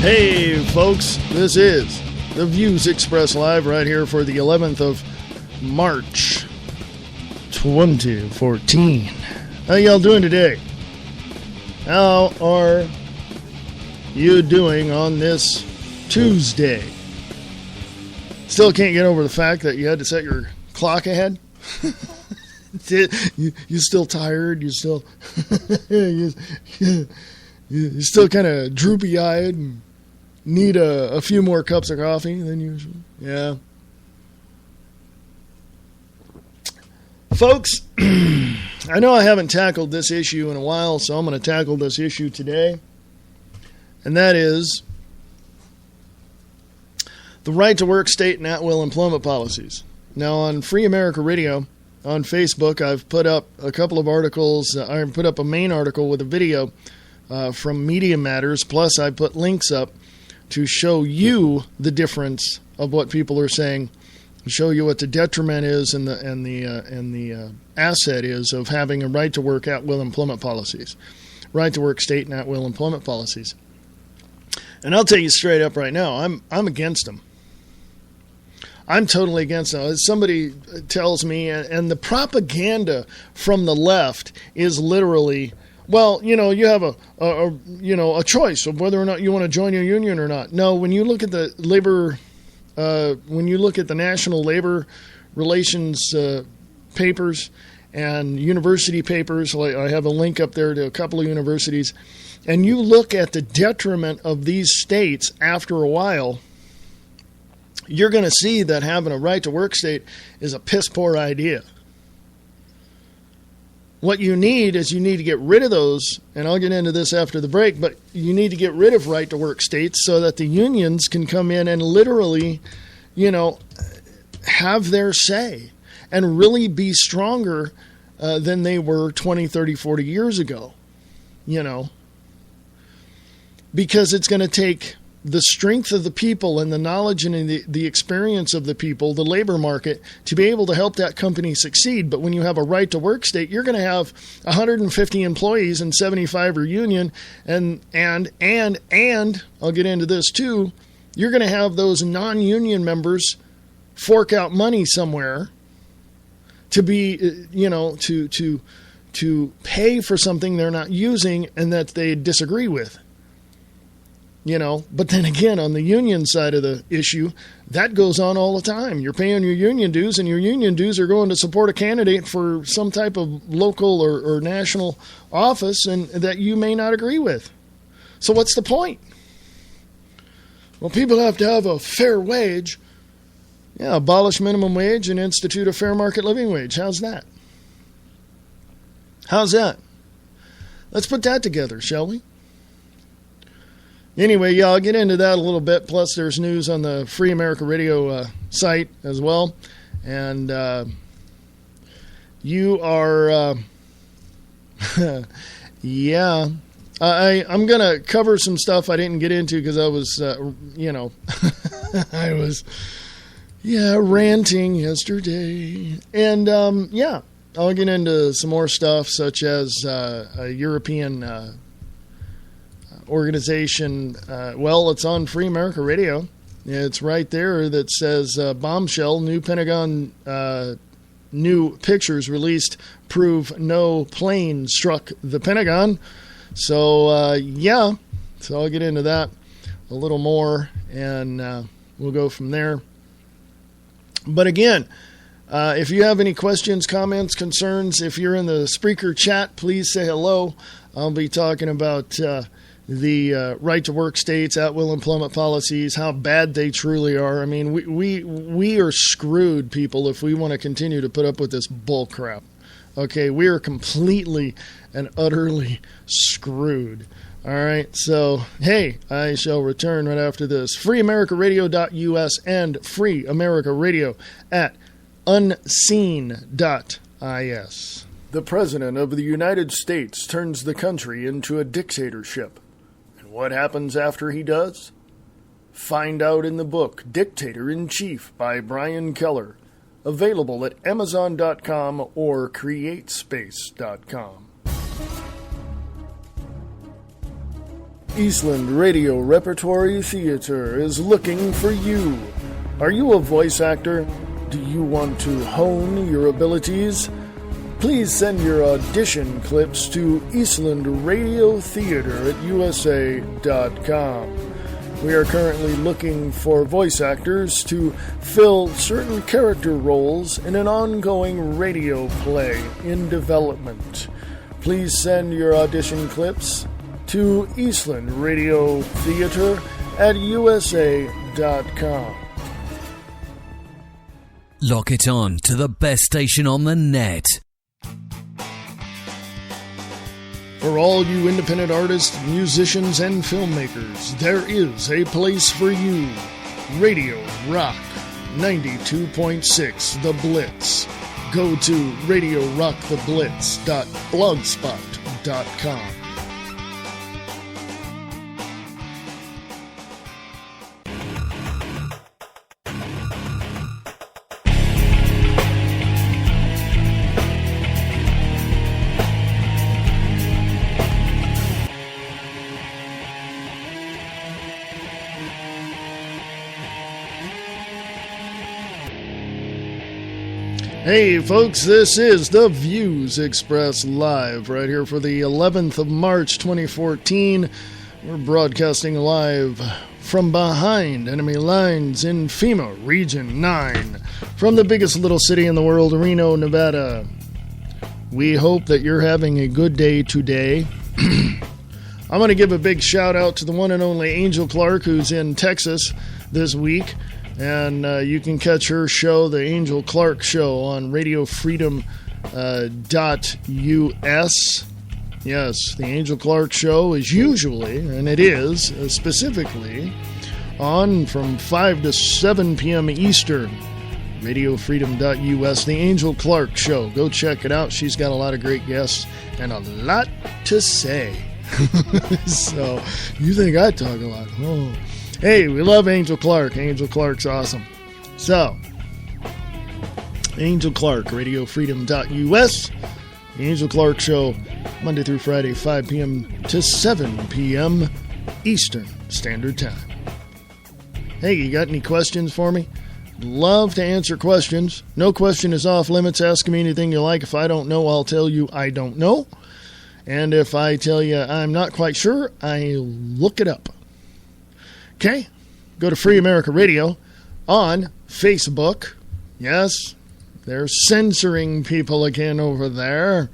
Hey, folks, this is the Views Express Live right here for the 11th of March, 2014. How y'all doing today? How are you doing on this Tuesday? Still can't get over the fact that you had to set your clock ahead? You still tired? You still you're still kind of droopy-eyed and need a few more cups of coffee than usual? Yeah. Folks, I know I haven't tackled this issue in a while, so I'm going to tackle this issue today. And that is the right to work state and at-will employment policies. Now, on Free America Radio, on Facebook, I've put up a couple of articles. I put up a main article with a video from Media Matters, plus I put links up to show you the difference of what people are saying, show you what the detriment is and the asset is of having a right to work at-will employment policies, right to work state and at-will employment policies. And I'll tell you straight up right now, I'm against them. I'm totally against them. Somebody tells me, and the propaganda from the left is literally, well, you know, you have a choice of whether or not you want to join your union or not. No, when you look at the labor, when you look at the National Labor Relations papers and university papers, like I have a link up there to a couple of universities, and you look at the detriment of these states after a while, you're going to see that having a right to work state is a piss poor idea. What you need is you need to get rid of those, and I'll get into this after the break, but you need to get rid of right-to-work states so that the unions can come in and literally, have their say and really be stronger than they were 20, 30, 40 years ago, because it's going to take the strength of the people and the knowledge and the experience of the people, the labor market, to be able to help that company succeed. But when you have a right to work state, you're going to have 150 employees and 75 are union, and I'll get into this too, you're going to have those non-union members fork out money somewhere to be, to pay for something they're not using and that they disagree with. But then again, on the union side of the issue, that goes on all the time. You're paying your union dues, and your union dues are going to support a candidate for some type of local or national office and that you may not agree with. So what's the point? Well, people have to have a fair wage. Yeah, abolish minimum wage and institute a fair market living wage. How's that? How's that? Let's put that together, shall we? Anyway, yeah, I'll get into that a little bit. Plus, there's news on the Free America Radio site as well. And you are, yeah, I'm going to cover some stuff I didn't get into because I was, I was, ranting yesterday. And, I'll get into some more stuff such as a European organization. It's on Free America Radio. It's right there that says bombshell, new Pentagon, new pictures released prove no plane struck the Pentagon. So, so I'll get into that a little more and we'll go from there. But again, if you have any questions, comments, concerns, if you're in the Spreaker chat, please say hello. I'll be talking about the right to work states, at-will employment policies, how bad they truly are. I mean, we are screwed, people, if we want to continue to put up with this bull crap. Okay, we are completely and utterly screwed. All right, so, hey, I shall return right after this. FreeAmericaRadio.us and FreeAmericaRadio at unseen.is. The President of the United States turns the country into a dictatorship. What happens after he does? Find out in the book Dictator-in-Chief by Brian Keller, available at Amazon.com or CreateSpace.com. Eastland Radio Repertory Theater is looking for you. Are you a voice actor? Do you want to hone your abilities? Please send your audition clips to Eastland Radio Theater at USA.com. We are currently looking for voice actors to fill certain character roles in an ongoing radio play in development. Please send your audition clips to Eastland Radio Theater at USA.com. Lock it on to the best station on the net. For all you independent artists, musicians, and filmmakers, there is a place for you. Radio Rock 92.6 The Blitz. Go to radiorocktheblitz.blogspot.com. Hey folks, this is the Views Express Live right here for the 11th of March 2014. We're broadcasting live from behind enemy lines in FEMA Region 9 from the biggest little city in the world, Reno, Nevada. We hope that you're having a good day today. I'm going to give a big shout out to the one and only Angel Clark, who's in Texas this week. And you can catch her show, The Angel Clark Show, on radiofreedom.us. Yes, The Angel Clark Show is usually, and it is specifically, on from 5 to 7 p.m. Eastern. Radiofreedom.us, The Angel Clark Show. Go check it out. She's got a lot of great guests and a lot to say. So, you think I talk a lot? Oh. Hey, we love Angel Clark. Angel Clark's awesome. So, Angel Clark, radiofreedom.us. The Angel Clark Show, Monday through Friday, 5 p.m. to 7 p.m. Eastern Standard Time. Hey, you got any questions for me? Love to answer questions. No question is off limits. Ask me anything you like. If I don't know, I'll tell you I don't know. And if I tell you I'm not quite sure, I look it up. Okay, go to Free America Radio on Facebook. Yes, they're censoring people again over there.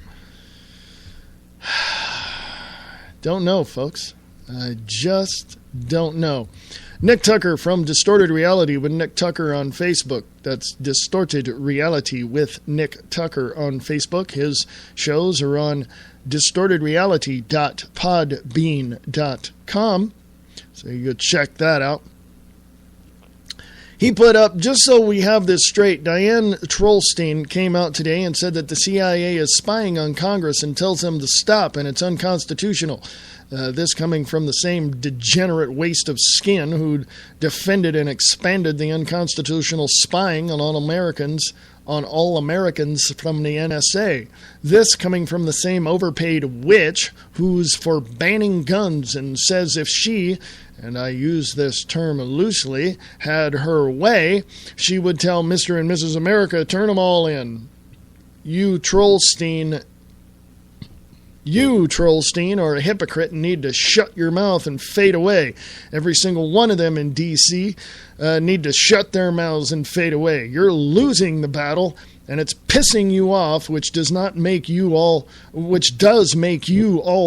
Don't know, folks. I just don't know. Nick Tucker from Distorted Reality with Nick Tucker on Facebook. That's Distorted Reality with Nick Tucker on Facebook. His shows are on distortedreality.podbean.com. So you go check that out. He put up, just so we have this straight, Diane Trollstein came out today and said that the CIA is spying on Congress and tells them to stop, and it's unconstitutional. This coming from the same degenerate waste of skin who defended and expanded the unconstitutional spying on all Americans from the NSA. This coming from the same overpaid witch who's for banning guns and says if she, and I use this term loosely, had her way, she would tell Mr. and Mrs. America, turn them all in. You Trollstein are a hypocrite and need to shut your mouth and fade away. Every single one of them in D.C. Need to shut their mouths and fade away. You're losing the battle, and it's pissing you off, which does make you all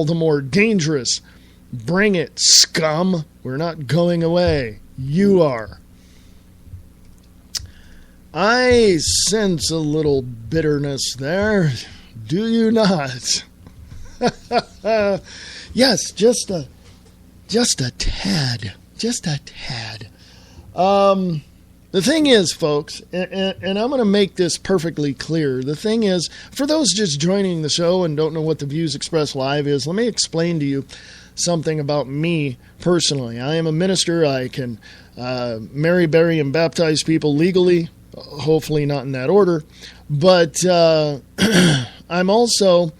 the more dangerous. Bring it, scum. We're not going away. You are. I sense a little bitterness there. Do you not? Yes, just a tad. The thing is, folks, and I'm going to make this perfectly clear. The thing is, for those just joining the show and don't know what the Views Express Live is, let me explain to you something about me personally. I am a minister. I can marry, bury, and baptize people legally, hopefully not in that order. But I'm also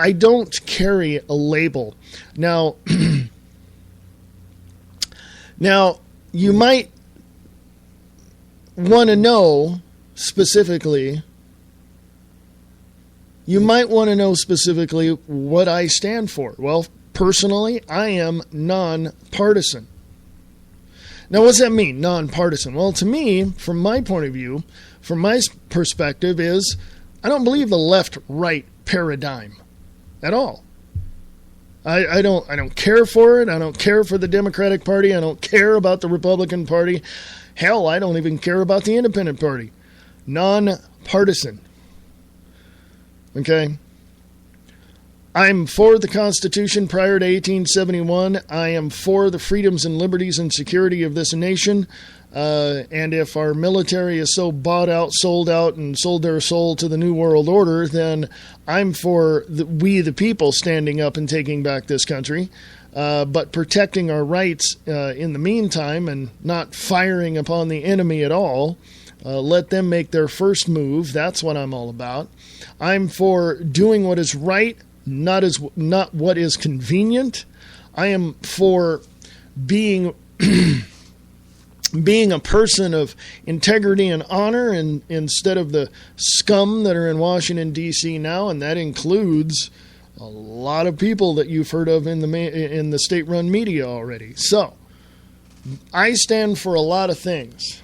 I don't carry a label. Now, you might want to know specifically what I stand for. Well, personally, I am nonpartisan. Now, what does that mean, nonpartisan? Well, to me, from my point of view, from my perspective, is I don't believe the left-right paradigm at all. I don't care for it. I don't care for the Democratic Party. I don't care about the Republican Party. Hell, I don't even care about the Independent Party. Nonpartisan. Okay? I'm for the Constitution prior to 1871. I am for the freedoms and liberties and security of this nation. And if our military is so bought out, sold their soul to the New World Order, then I'm for we the people standing up and taking back this country, but protecting our rights in the meantime and not firing upon the enemy at all. Let them make their first move. That's what I'm all about. I'm for doing what is right, not what is convenient. I am for being a person of integrity and honor, and instead of the scum that are in Washington, D.C. now, and that includes a lot of people that you've heard of in the state-run media already. So, I stand for a lot of things.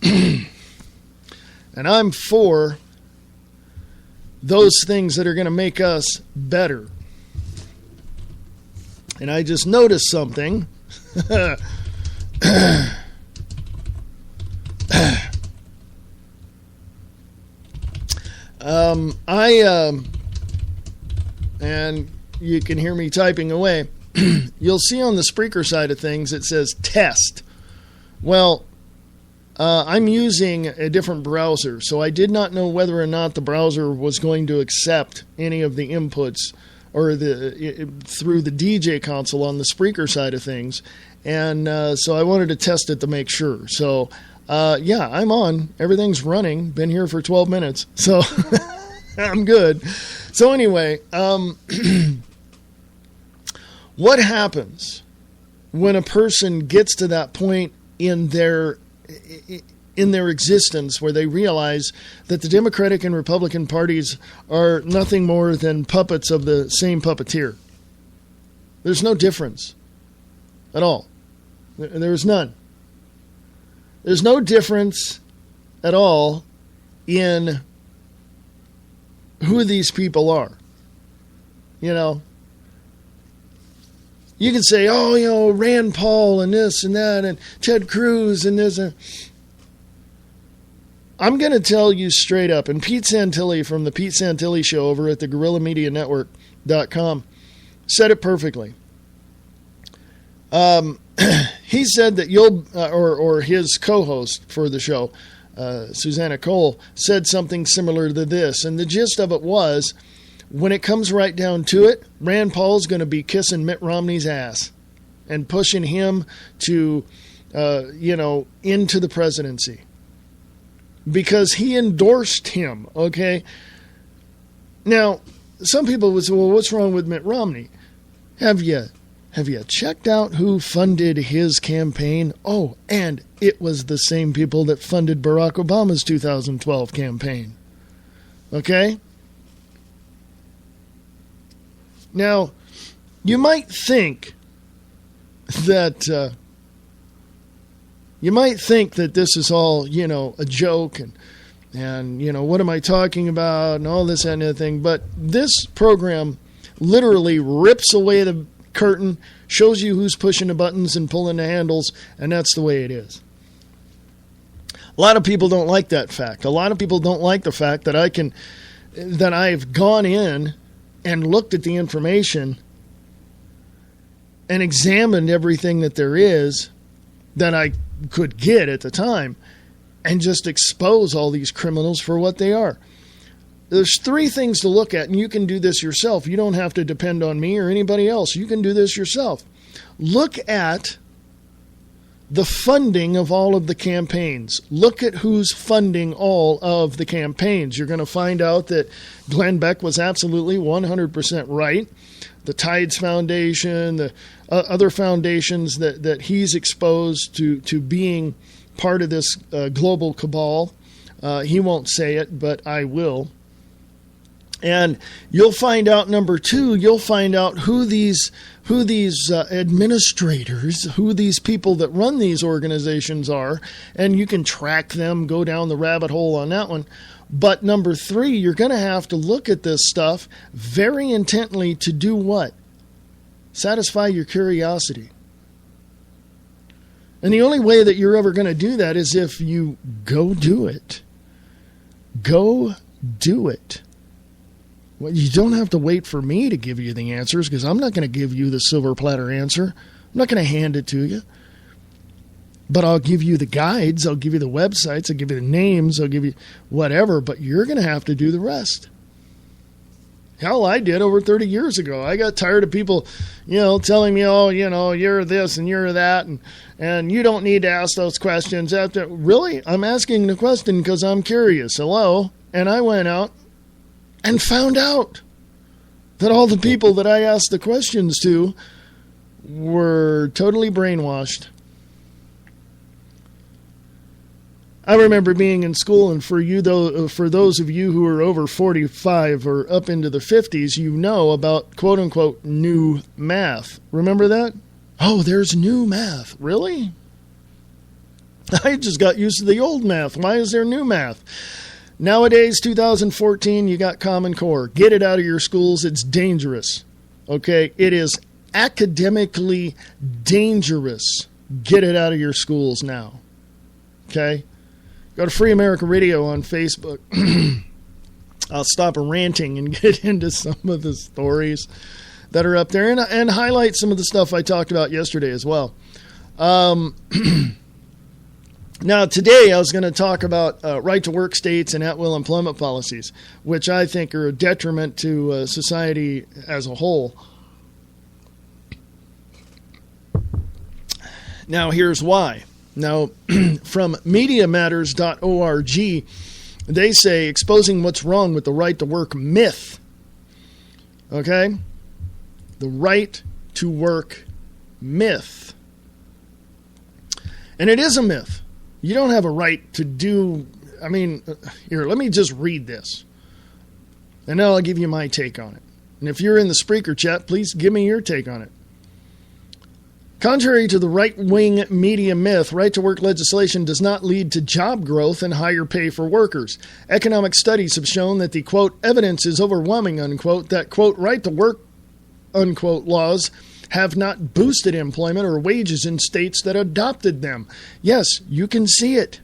And I'm for those things that are going to make us better. And I just noticed something. And you can hear me typing away. You'll see on the Spreaker side of things it says test. Well, I'm using a different browser, so I did not know whether or not the browser was going to accept any of the inputs or through the DJ console on the Spreaker side of things. And so I wanted to test it to make sure. So, yeah, I'm on. Everything's running. Been here for 12 minutes. So I'm good. So anyway, what happens when a person gets to that point in their existence where they realize that the Democratic and Republican parties are nothing more than puppets of the same puppeteer? There's no difference at all. There is none. There's no difference at all in who these people are. You know, you can say, oh, you know, Rand Paul and this and that and Ted Cruz and this. I'm going to tell you straight up, and Pete Santilli from the Pete Santilli Show over at the GuerrillaMediaNetwork.com said it perfectly. He said that or his co-host for the show, Susanna Cole, said something similar to this. And the gist of it was, when it comes right down to it, Rand Paul's going to be kissing Mitt Romney's ass and pushing him to, into the presidency. Because he endorsed him, okay? Now, some people would say, well, what's wrong with Mitt Romney? Have you checked out who funded his campaign? Oh, and it was the same people that funded Barack Obama's 2012 campaign. Okay? Now, you might think that this is all, a joke and what am I talking about and all this and that thing. But this program literally rips away the curtain, shows you who's pushing the buttons and pulling the handles, and that's the way it is. A lot of people don't like that fact. A lot of people don't like the fact that I've gone in and looked at the information and examined everything that there is that I could get at the time and just expose all these criminals for what they are. There's three things to look at, and you can do this yourself. You don't have to depend on me or anybody else. You can do this yourself. Look at the funding of all of the campaigns. Look at who's funding all of the campaigns. You're going to find out that Glenn Beck was absolutely 100% right. The Tides Foundation, the other foundations that he's exposed to being part of this global cabal. He won't say it, but I will. And you'll find out, number two, you'll find out who these administrators, who these people that run these organizations are, and you can track them, go down the rabbit hole on that one. But number three, you're going to have to look at this stuff very intently to do what? Satisfy your curiosity. And the only way that you're ever going to do that is if you go do it. Go do it. Well, you don't have to wait for me to give you the answers, because I'm not going to give you the silver platter answer. I'm not going to hand it to you. But I'll give you the guides. I'll give you the websites. I'll give you the names. I'll give you whatever. But you're going to have to do the rest. Hell, I did over 30 years ago. I got tired of people, telling me, oh, you're this and you're that, and you don't need to ask those questions. Really? I'm asking the question because I'm curious. Hello? And I went out and found out that all the people that I asked the questions to were totally brainwashed. I remember being in school, and for those of you who are over 45 or up into the 50s, you know about quote-unquote new math. Remember that? Oh, there's new math. Really? I just got used to the old math. Why is there new math? Nowadays, 2014, you got Common Core. Get it out of your schools. It's dangerous. Okay? It is academically dangerous. Get it out of your schools now. Okay? Go to Free America Radio on Facebook. I'll stop ranting and get into some of the stories that are up there and highlight some of the stuff I talked about yesterday as well. Now, today I was going to talk about right-to-work states and at-will employment policies, which I think are a detriment to society as a whole. Now, here's why. Now, from MediaMatters.org, they say exposing what's wrong with the right-to-work myth. Okay? The right-to-work myth. And it is a myth. You don't have a right to do... here, let me just read this. And then I'll give you my take on it. And if you're in the Spreaker chat, please give me your take on it. Contrary to the right-wing media myth, right-to-work legislation does not lead to job growth and higher pay for workers. Economic studies have shown that the, quote, evidence is overwhelming, unquote, that, quote, right-to-work, unquote, laws have not boosted employment or wages in states that adopted them. Yes, you can see it.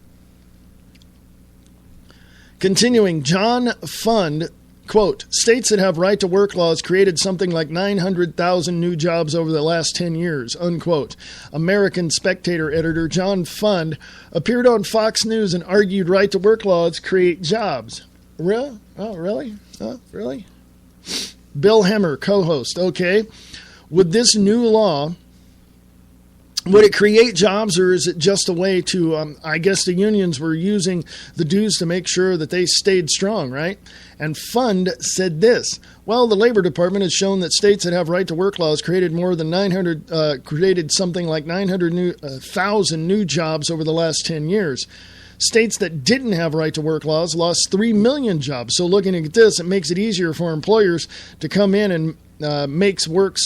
Continuing, John Fund, quote, states that have right-to-work laws created something like 900,000 new jobs over the last 10 years, unquote. American Spectator editor John Fund appeared on Fox News and argued right-to-work laws create jobs. Really? Oh, really? Oh, really? Bill Hemmer, co-host, okay. Would this new law, would it create jobs, or is it just a way to, I guess the unions were using the dues to make sure that they stayed strong, right? And Fund said this, well, the Labor Department has shown that states that have right-to-work laws created something like 900,000 new jobs over the last 10 years. States that didn't have right-to-work laws lost 3 million jobs. So looking at this, it makes it easier for employers to come in and makes work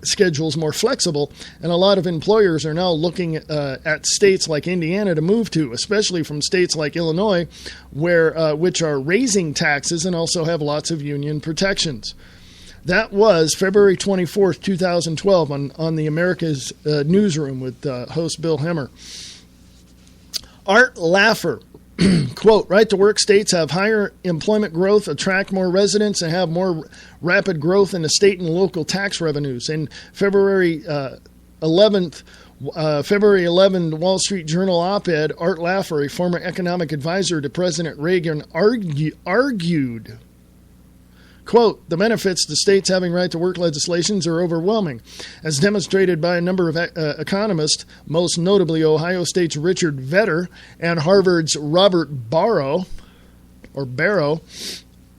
schedules more flexible, and a lot of employers are now looking at states like Indiana to move to, especially from states like Illinois, which are raising taxes and also have lots of union protections. That was February 24th, 2012 on the America's Newsroom with host Bill Hemmer. Art Laffer, quote, right-to-work states have higher employment growth, attract more residents, and have more rapid growth in the state and local tax revenues. In February 11, Wall Street Journal op-ed, Art Laffer, a former economic advisor to President Reagan, argued, quote, the benefits to states having right-to-work legislations are overwhelming, as demonstrated by a number of economists, most notably Ohio State's Richard Vedder and Harvard's Robert Barrow.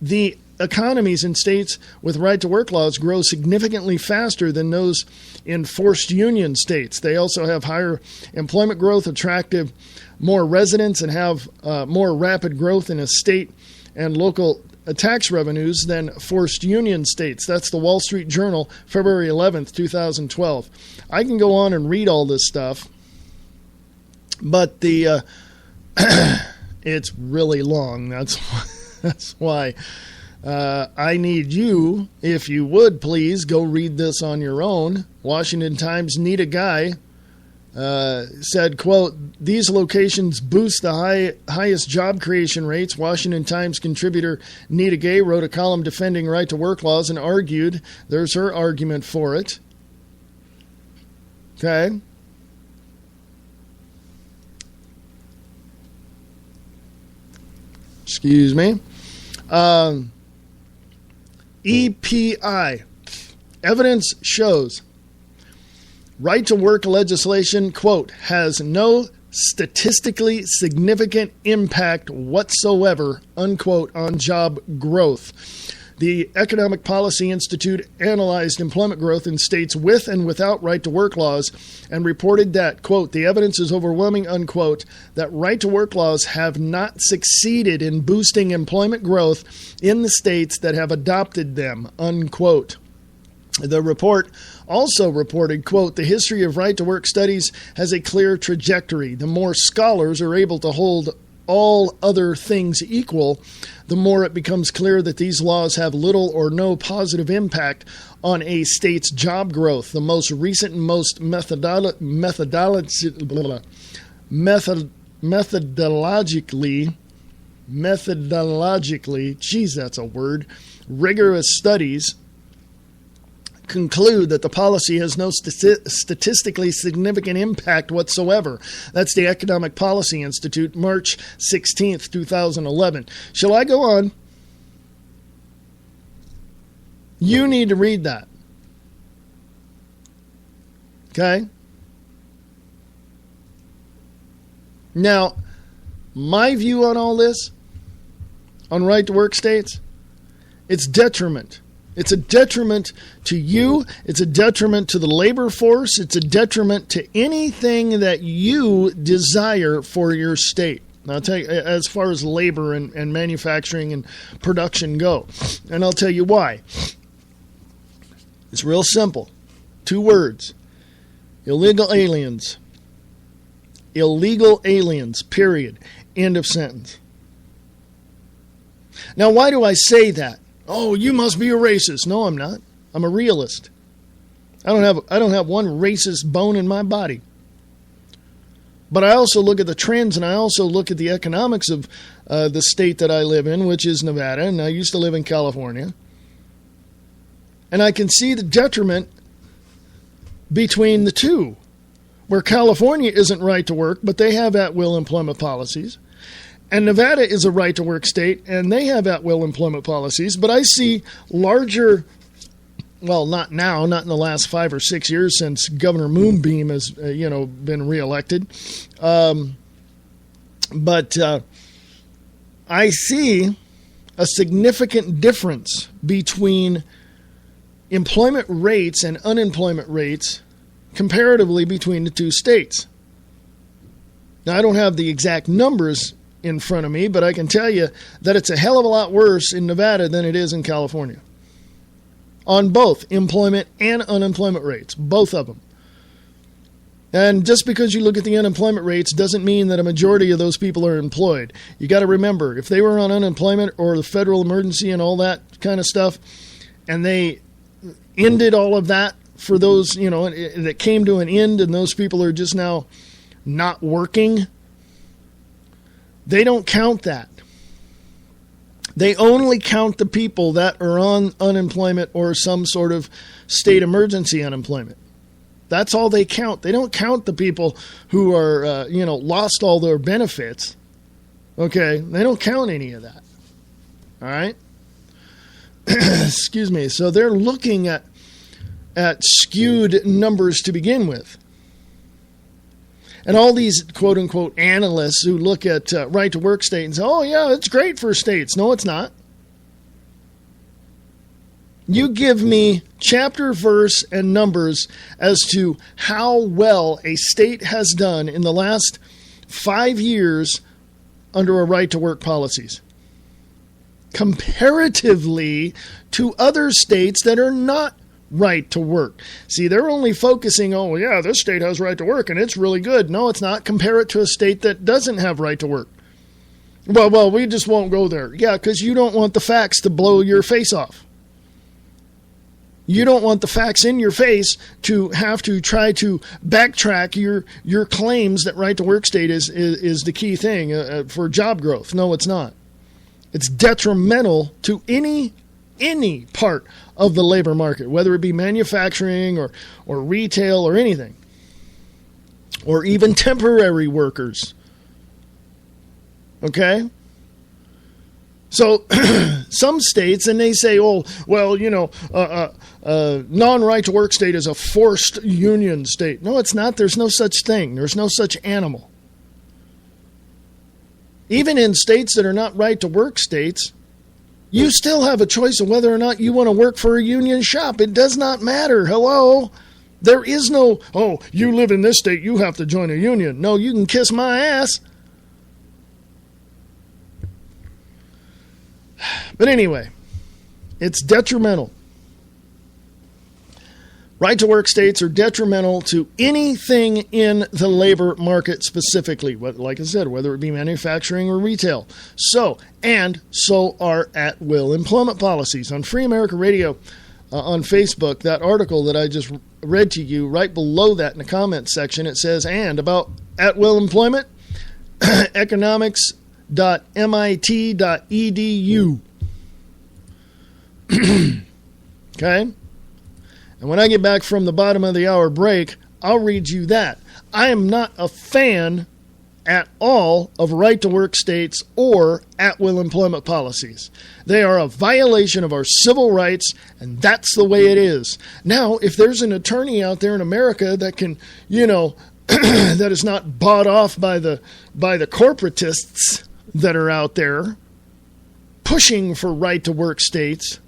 The economies in states with right-to-work laws grow significantly faster than those in forced union states. They also have higher employment growth, attractive more residents, and have more rapid growth in a state and local tax revenues than forced union states. That's the Wall Street Journal, February 11th, 2012. I can go on and read all this stuff, but it's really long. That's why I need you, if you would please, go read this on your own. Washington Times Nita Guy said, quote, these locations boost the highest job creation rates. Washington Times contributor Nita Gay wrote a column defending right-to-work laws and argued, there's her argument for it. Okay. Excuse me. EPI. Evidence shows right-to-work legislation, quote, has no statistically significant impact whatsoever, unquote, on job growth. The Economic Policy Institute analyzed employment growth in states with and without right-to-work laws and reported that, quote, the evidence is overwhelming, unquote, that right-to-work laws have not succeeded in boosting employment growth in the states that have adopted them, unquote. The report also reported, quote, the history of right-to-work studies has a clear trajectory. The more scholars are able to hold all other things equal, the more it becomes clear that these laws have little or no positive impact on a state's job growth. The most recent and most methodologically, geez, that's a word, rigorous studies conclude that the policy has no statistically significant impact whatsoever. That's the Economic Policy Institute, March 16th, 2011. Shall I go on? You need to read that. Okay? Now, my view on all this, on right-to-work states, it's detriment. It's a detriment to you. It's a detriment to the labor force. It's a detriment to anything that you desire for your state. Now, I'll tell you, as far as labor and manufacturing and production go. And I'll tell you why. It's real simple. 2 words. Illegal aliens. Illegal aliens, period. End of sentence. Now, why do I say that? Oh, you must be a racist. No, I'm not. I'm a realist. I don't have one racist bone in my body. But I also look at the trends, and I also look at the economics of the state that I live in, which is Nevada, and I used to live in California. And I can see the detriment between the two, where California isn't right to work, but they have at-will employment policies. And Nevada is a right-to-work state, and they have at-will employment policies. But I see larger, well, not now, not in the last 5 or 6 years since Governor Moonbeam has, been reelected. But I see a significant difference between employment rates and unemployment rates comparatively between the two states. Now, I don't have the exact numbers in front of me, but I can tell you that it's a hell of a lot worse in Nevada than it is in California. On both employment and unemployment rates, both of them. And just because you look at the unemployment rates doesn't mean that a majority of those people are employed. You got to remember, if they were on unemployment or the federal emergency and all that kind of stuff, and they ended all of that for those, that came to an end and those people are just now not working, they don't count that. They only count the people that are on unemployment or some sort of state emergency unemployment. That's all they count. They don't count the people who are, lost all their benefits. Okay? They don't count any of that. All right? excuse me. So they're looking at skewed numbers to begin with. And all these quote-unquote analysts who look at right-to-work state and say, oh, yeah, it's great for states. No, it's not. You give me chapter, verse, and numbers as to how well a state has done in the last 5 years under a right-to-work policies, comparatively to other states that are not right to work. See, they're only focusing, oh, yeah, this state has right to work and it's really good. No, it's not. Compare it to a state that doesn't have right to work. Well, we just won't go there. Yeah, because you don't want the facts to blow your face off. You don't want the facts in your face to have to try to backtrack your claims that right to work state is the key thing for job growth. No, it's not. It's detrimental to any part of the labor market, whether it be manufacturing or retail or anything, or even temporary workers. Okay? So some states, and they say, oh, well, non-right to work state is a forced union state. No, it's not. There's no such thing. There's no such animal. Even in states that are not right to work states, you still have a choice of whether or not you want to work for a union shop. It does not matter. Hello? There is no, oh, you live in this state, you have to join a union. No, you can kiss my ass. But anyway, it's detrimental. Right-to-work states are detrimental to anything in the labor market specifically, like I said, whether it be manufacturing or retail. So are at-will employment policies. On Free America Radio on Facebook, that article that I just read to you, right below that in the comments section, it says, and about at-will employment, economics.mit.edu. Okay? And when I get back from the bottom of the hour break, I'll read you that. I am not a fan at all of right-to-work states or at-will employment policies. They are a violation of our civil rights, and that's the way it is. Now, if there's an attorney out there in America that can, that is not bought off by the corporatists that are out there pushing for right-to-work states,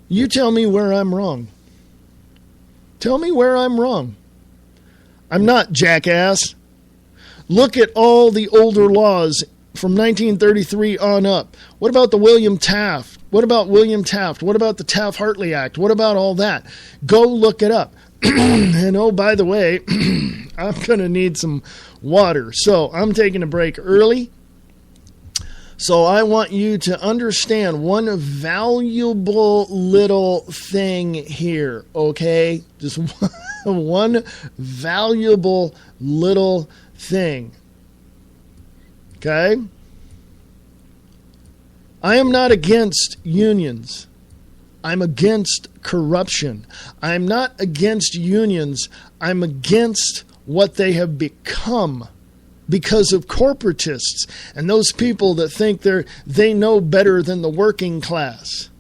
you tell me where I'm wrong. Tell me where I'm wrong. I'm not, jackass. Look at all the older laws from 1933 on up. What about the William Taft? What about William Taft? What about the Taft-Hartley Act? What about all that? Go look it up. And oh, by the way, I'm going to need some water. So I'm taking a break early. So I want you to understand one valuable little thing here, okay? Just one valuable little thing, okay? I am not against unions. I'm against corruption. I'm not against unions. I'm against what they have become because of corporatists and those people that think they know better than the working class.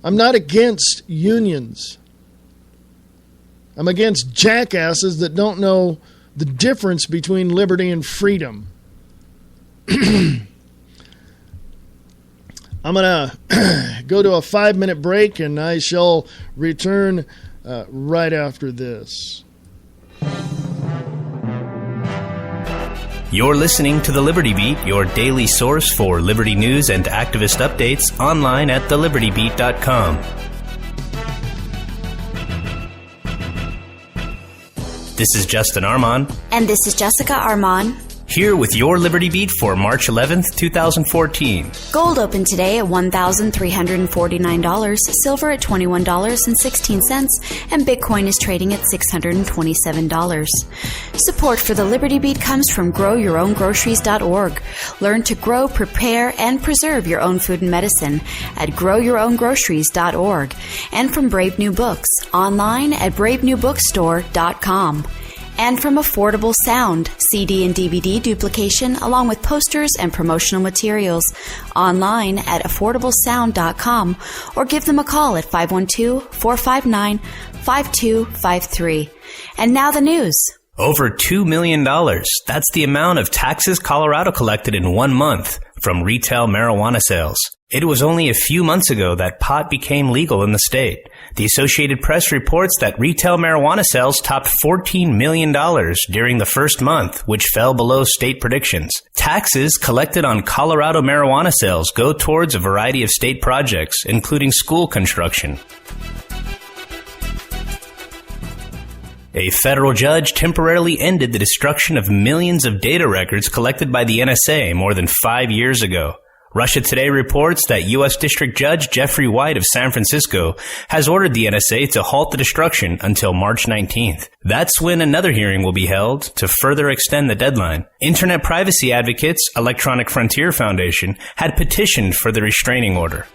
I'm not against unions. I'm against jackasses that don't know the difference between liberty and freedom. I'm going to go to a 5-minute break, and I shall return right after this. You're listening to The Liberty Beat, your daily source for liberty news and activist updates online at thelibertybeat.com. This is Justin Armand. And this is Jessica Armand. Here with your Liberty Beat for March 11th, 2014. Gold opened today at $1,349, silver at $21.16, and Bitcoin is trading at $627. Support for the Liberty Beat comes from GrowYourOwnGroceries.org. Learn to grow, prepare, and preserve your own food and medicine at GrowYourOwnGroceries.org, and from Brave New Books, online at BraveNewBookstore.com. And from Affordable Sound, CD and DVD duplication along with posters and promotional materials. Online at affordablesound.com or give them a call at 512-459-5253. And now the news. Over $2 million. That's the amount of taxes Colorado collected in 1 month from retail marijuana sales. It was only a few months ago that pot became legal in the state. The Associated Press reports that retail marijuana sales topped $14 million during the first month, which fell below state predictions. Taxes collected on Colorado marijuana sales go towards a variety of state projects, including school construction. A federal judge temporarily ended the destruction of millions of data records collected by the NSA more than 5 years ago. Russia Today reports that U.S. District Judge Jeffrey White of San Francisco has ordered the NSA to halt the destruction until March 19th. That's when another hearing will be held to further extend the deadline. Internet privacy advocates Electronic Frontier Foundation had petitioned for the restraining order.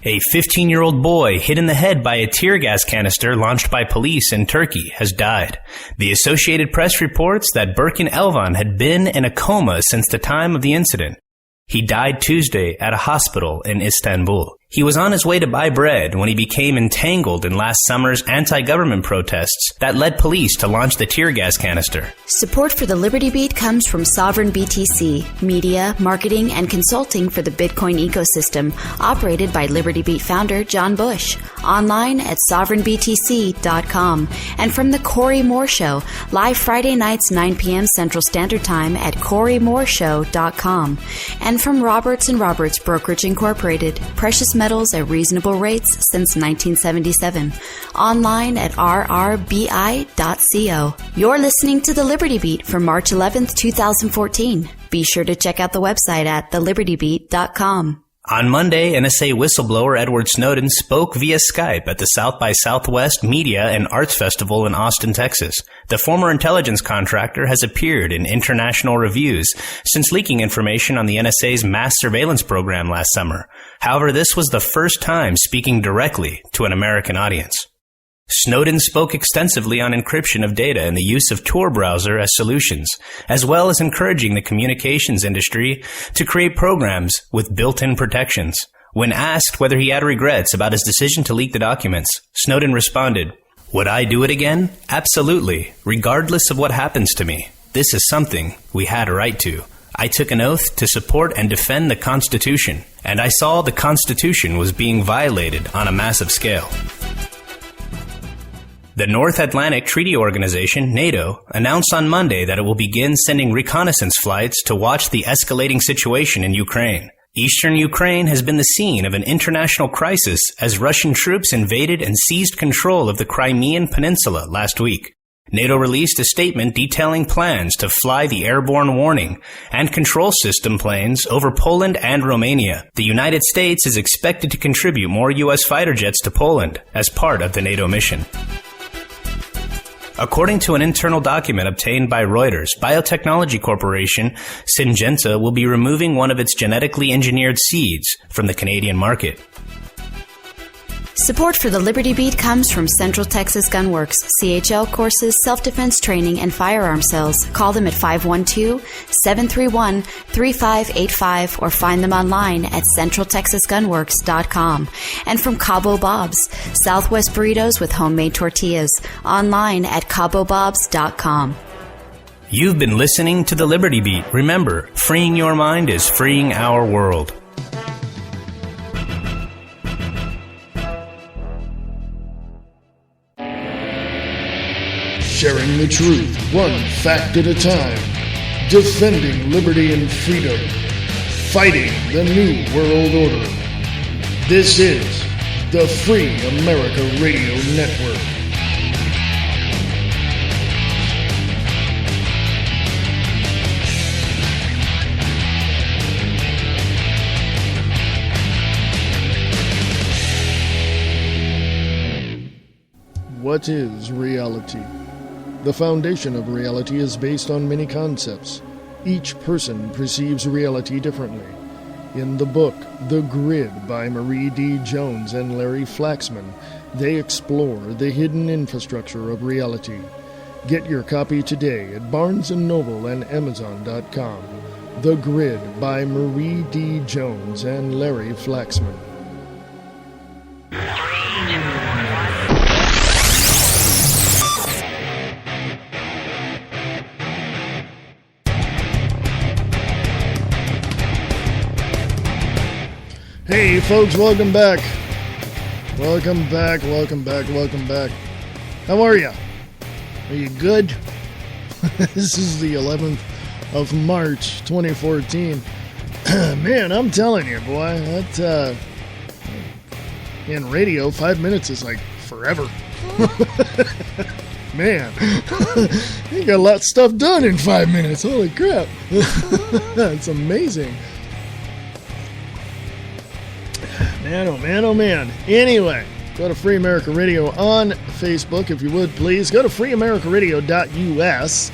A 15-year-old boy hit in the head by a tear gas canister launched by police in Turkey has died. The Associated Press reports that Berkin Elvan had been in a coma since the time of the incident. He died Tuesday at a hospital in Istanbul. He was on his way to buy bread when he became entangled in last summer's anti-government protests that led police to launch the tear gas canister. Support for the Liberty Beat comes from Sovereign BTC, media, marketing, and consulting for the Bitcoin ecosystem, operated by Liberty Beat founder John Bush. Online at sovereignbtc.com. And from The Corey Moore Show, live Friday nights 9 p.m. Central Standard Time at CoreyMooreShow.com. And from Roberts & Roberts Brokerage Incorporated, precious metals at reasonable rates since 1977. Online at rrbi.co. You're listening to The Liberty Beat for March 11th, 2014. Be sure to check out the website at thelibertybeat.com. On Monday, NSA whistleblower Edward Snowden spoke via Skype at the South by Southwest Media and Arts Festival in Austin, Texas. The former intelligence contractor has appeared in international reviews since leaking information on the NSA's mass surveillance program last summer. However, this was the first time speaking directly to an American audience. Snowden spoke extensively on encryption of data and the use of Tor browser as solutions, as well as encouraging the communications industry to create programs with built-in protections. When asked whether he had regrets about his decision to leak the documents, Snowden responded, "Would I do it again? Absolutely, regardless of what happens to me. This is something we had a right to. I took an oath to support and defend the Constitution, and I saw the Constitution was being violated on a massive scale." The North Atlantic Treaty Organization, NATO, announced on Monday that it will begin sending reconnaissance flights to watch the escalating situation in Ukraine. Eastern Ukraine has been the scene of an international crisis as Russian troops invaded and seized control of the Crimean Peninsula last week. NATO released a statement detailing plans to fly the airborne warning and control system planes over Poland and Romania. The United States is expected to contribute more U.S. fighter jets to Poland as part of the NATO mission. According to an internal document obtained by Reuters, biotechnology corporation Syngenta will be removing one of its genetically engineered seeds from the Canadian market. Support for the Liberty Beat comes from Central Texas Gunworks, CHL courses, self-defense training, and firearm sales. Call them at 512-731-3585 or find them online at centraltexasgunworks.com. And from Cabo Bob's, Southwest burritos with homemade tortillas. Online at cabobobs.com. You've been listening to the Liberty Beat. Remember, freeing your mind is freeing our world. Sharing the truth, one fact at a time. Defending liberty and freedom. Fighting the New World Order. This is the Free America Radio Network. What is reality? The foundation of reality is based on many concepts. Each person perceives reality differently. In the book, The Grid by Marie D. Jones and Larry Flaxman, They explore the hidden infrastructure of reality. Get your copy today at Barnes & Noble and Amazon.com. The Grid by Marie D. Jones and Larry Flaxman. Hey folks, welcome back. Welcome back. How are you? Are you good? This is the 11th of March, 2014. Man, I'm telling you, boy, that in radio, 5 minutes is like forever. Man, you got a lot of stuff done in 5 minutes. Holy crap. That's amazing. Man, oh man, oh man. Anyway, go to Free America Radio on Facebook, if you would, please. Go to freeamericaradio.us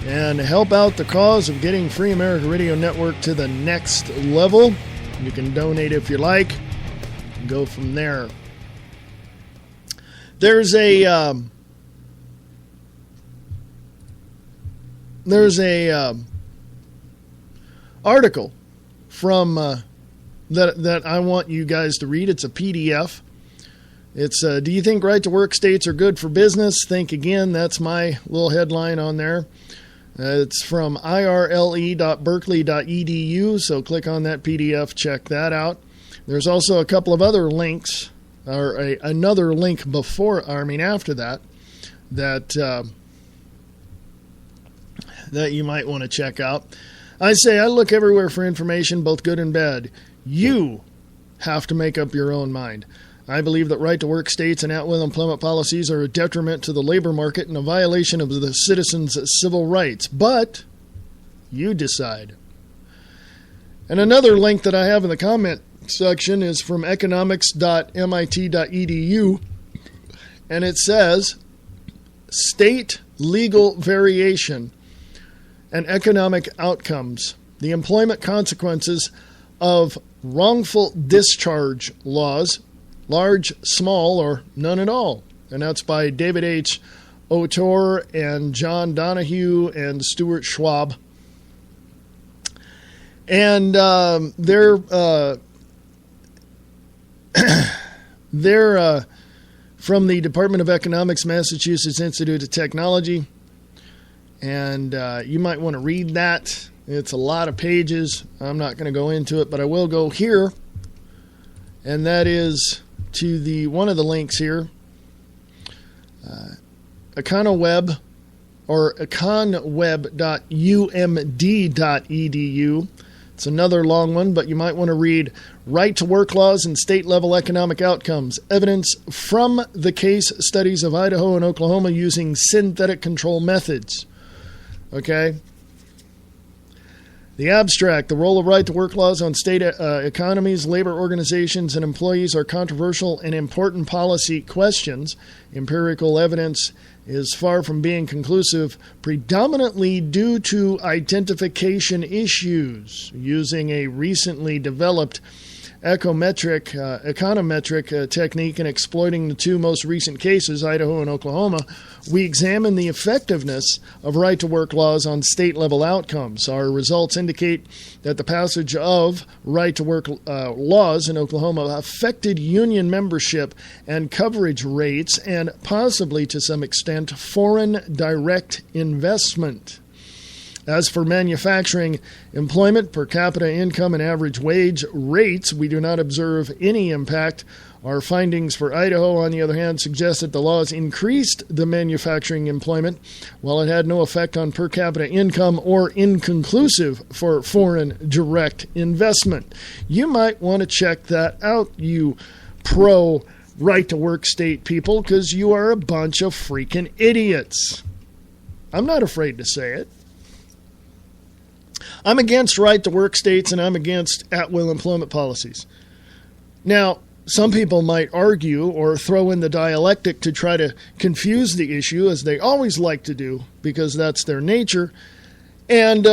and help out the cause of getting Free America Radio Network to the next level. You can donate if you like. Go from there. There's a article from that I want you guys to read. It's a PDF. It's do you think right-to-work states are good for business? Think again. That's my little headline on there. It's from irle.berkeley.edu, so click on that PDF, check that out. There's also a couple of other links, or another link after that you might want to check out. I look everywhere for information, both good and bad. You have to make up your own mind. I believe that right-to-work states and at-will employment policies are a detriment to the labor market and a violation of the citizens' civil rights. But you decide. And another link that I have in the comment section is from economics.mit.edu, and it says, State Legal Variation and Economic Outcomes, the Employment Consequences of Wrongful Discharge Laws, Large, Small, or None at All. And that's by David H. O'Toole and John Donahue and Stuart Schwab. And they're from the Department of Economics, Massachusetts Institute of Technology. And you might want to read that. It's a lot of pages. I'm not going to go into it, but I will go here. And that is to one of the links here. Econoweb, or econweb.umd.edu. It's another long one, but you might want to read Right-to-Work Laws and State-Level Economic Outcomes. Evidence from the case studies of Idaho and Oklahoma using synthetic control methods. Okay? The abstract, the role of right-to-work laws on state economies, labor organizations, and employees are controversial and important policy questions. Empirical evidence is far from being conclusive, predominantly due to identification issues. Using a recently developed econometric technique and exploiting the two most recent cases, Idaho and Oklahoma, we examine the effectiveness of right-to-work laws on state-level outcomes. Our results indicate that the passage of right-to-work laws in Oklahoma affected union membership and coverage rates and possibly, to some extent, foreign direct investment. As for manufacturing employment, per capita income, and average wage rates, we do not observe any impact. Our findings for Idaho, on the other hand, suggest that the laws increased the manufacturing employment, while it had no effect on per capita income or inconclusive for foreign direct investment. You might want to check that out, you pro right-to-work state people, because you are a bunch of freaking idiots. I'm not afraid to say it. I'm against right-to-work states, and I'm against at-will employment policies. Now, some people might argue or throw in the dialectic to try to confuse the issue, as they always like to do, because that's their nature, and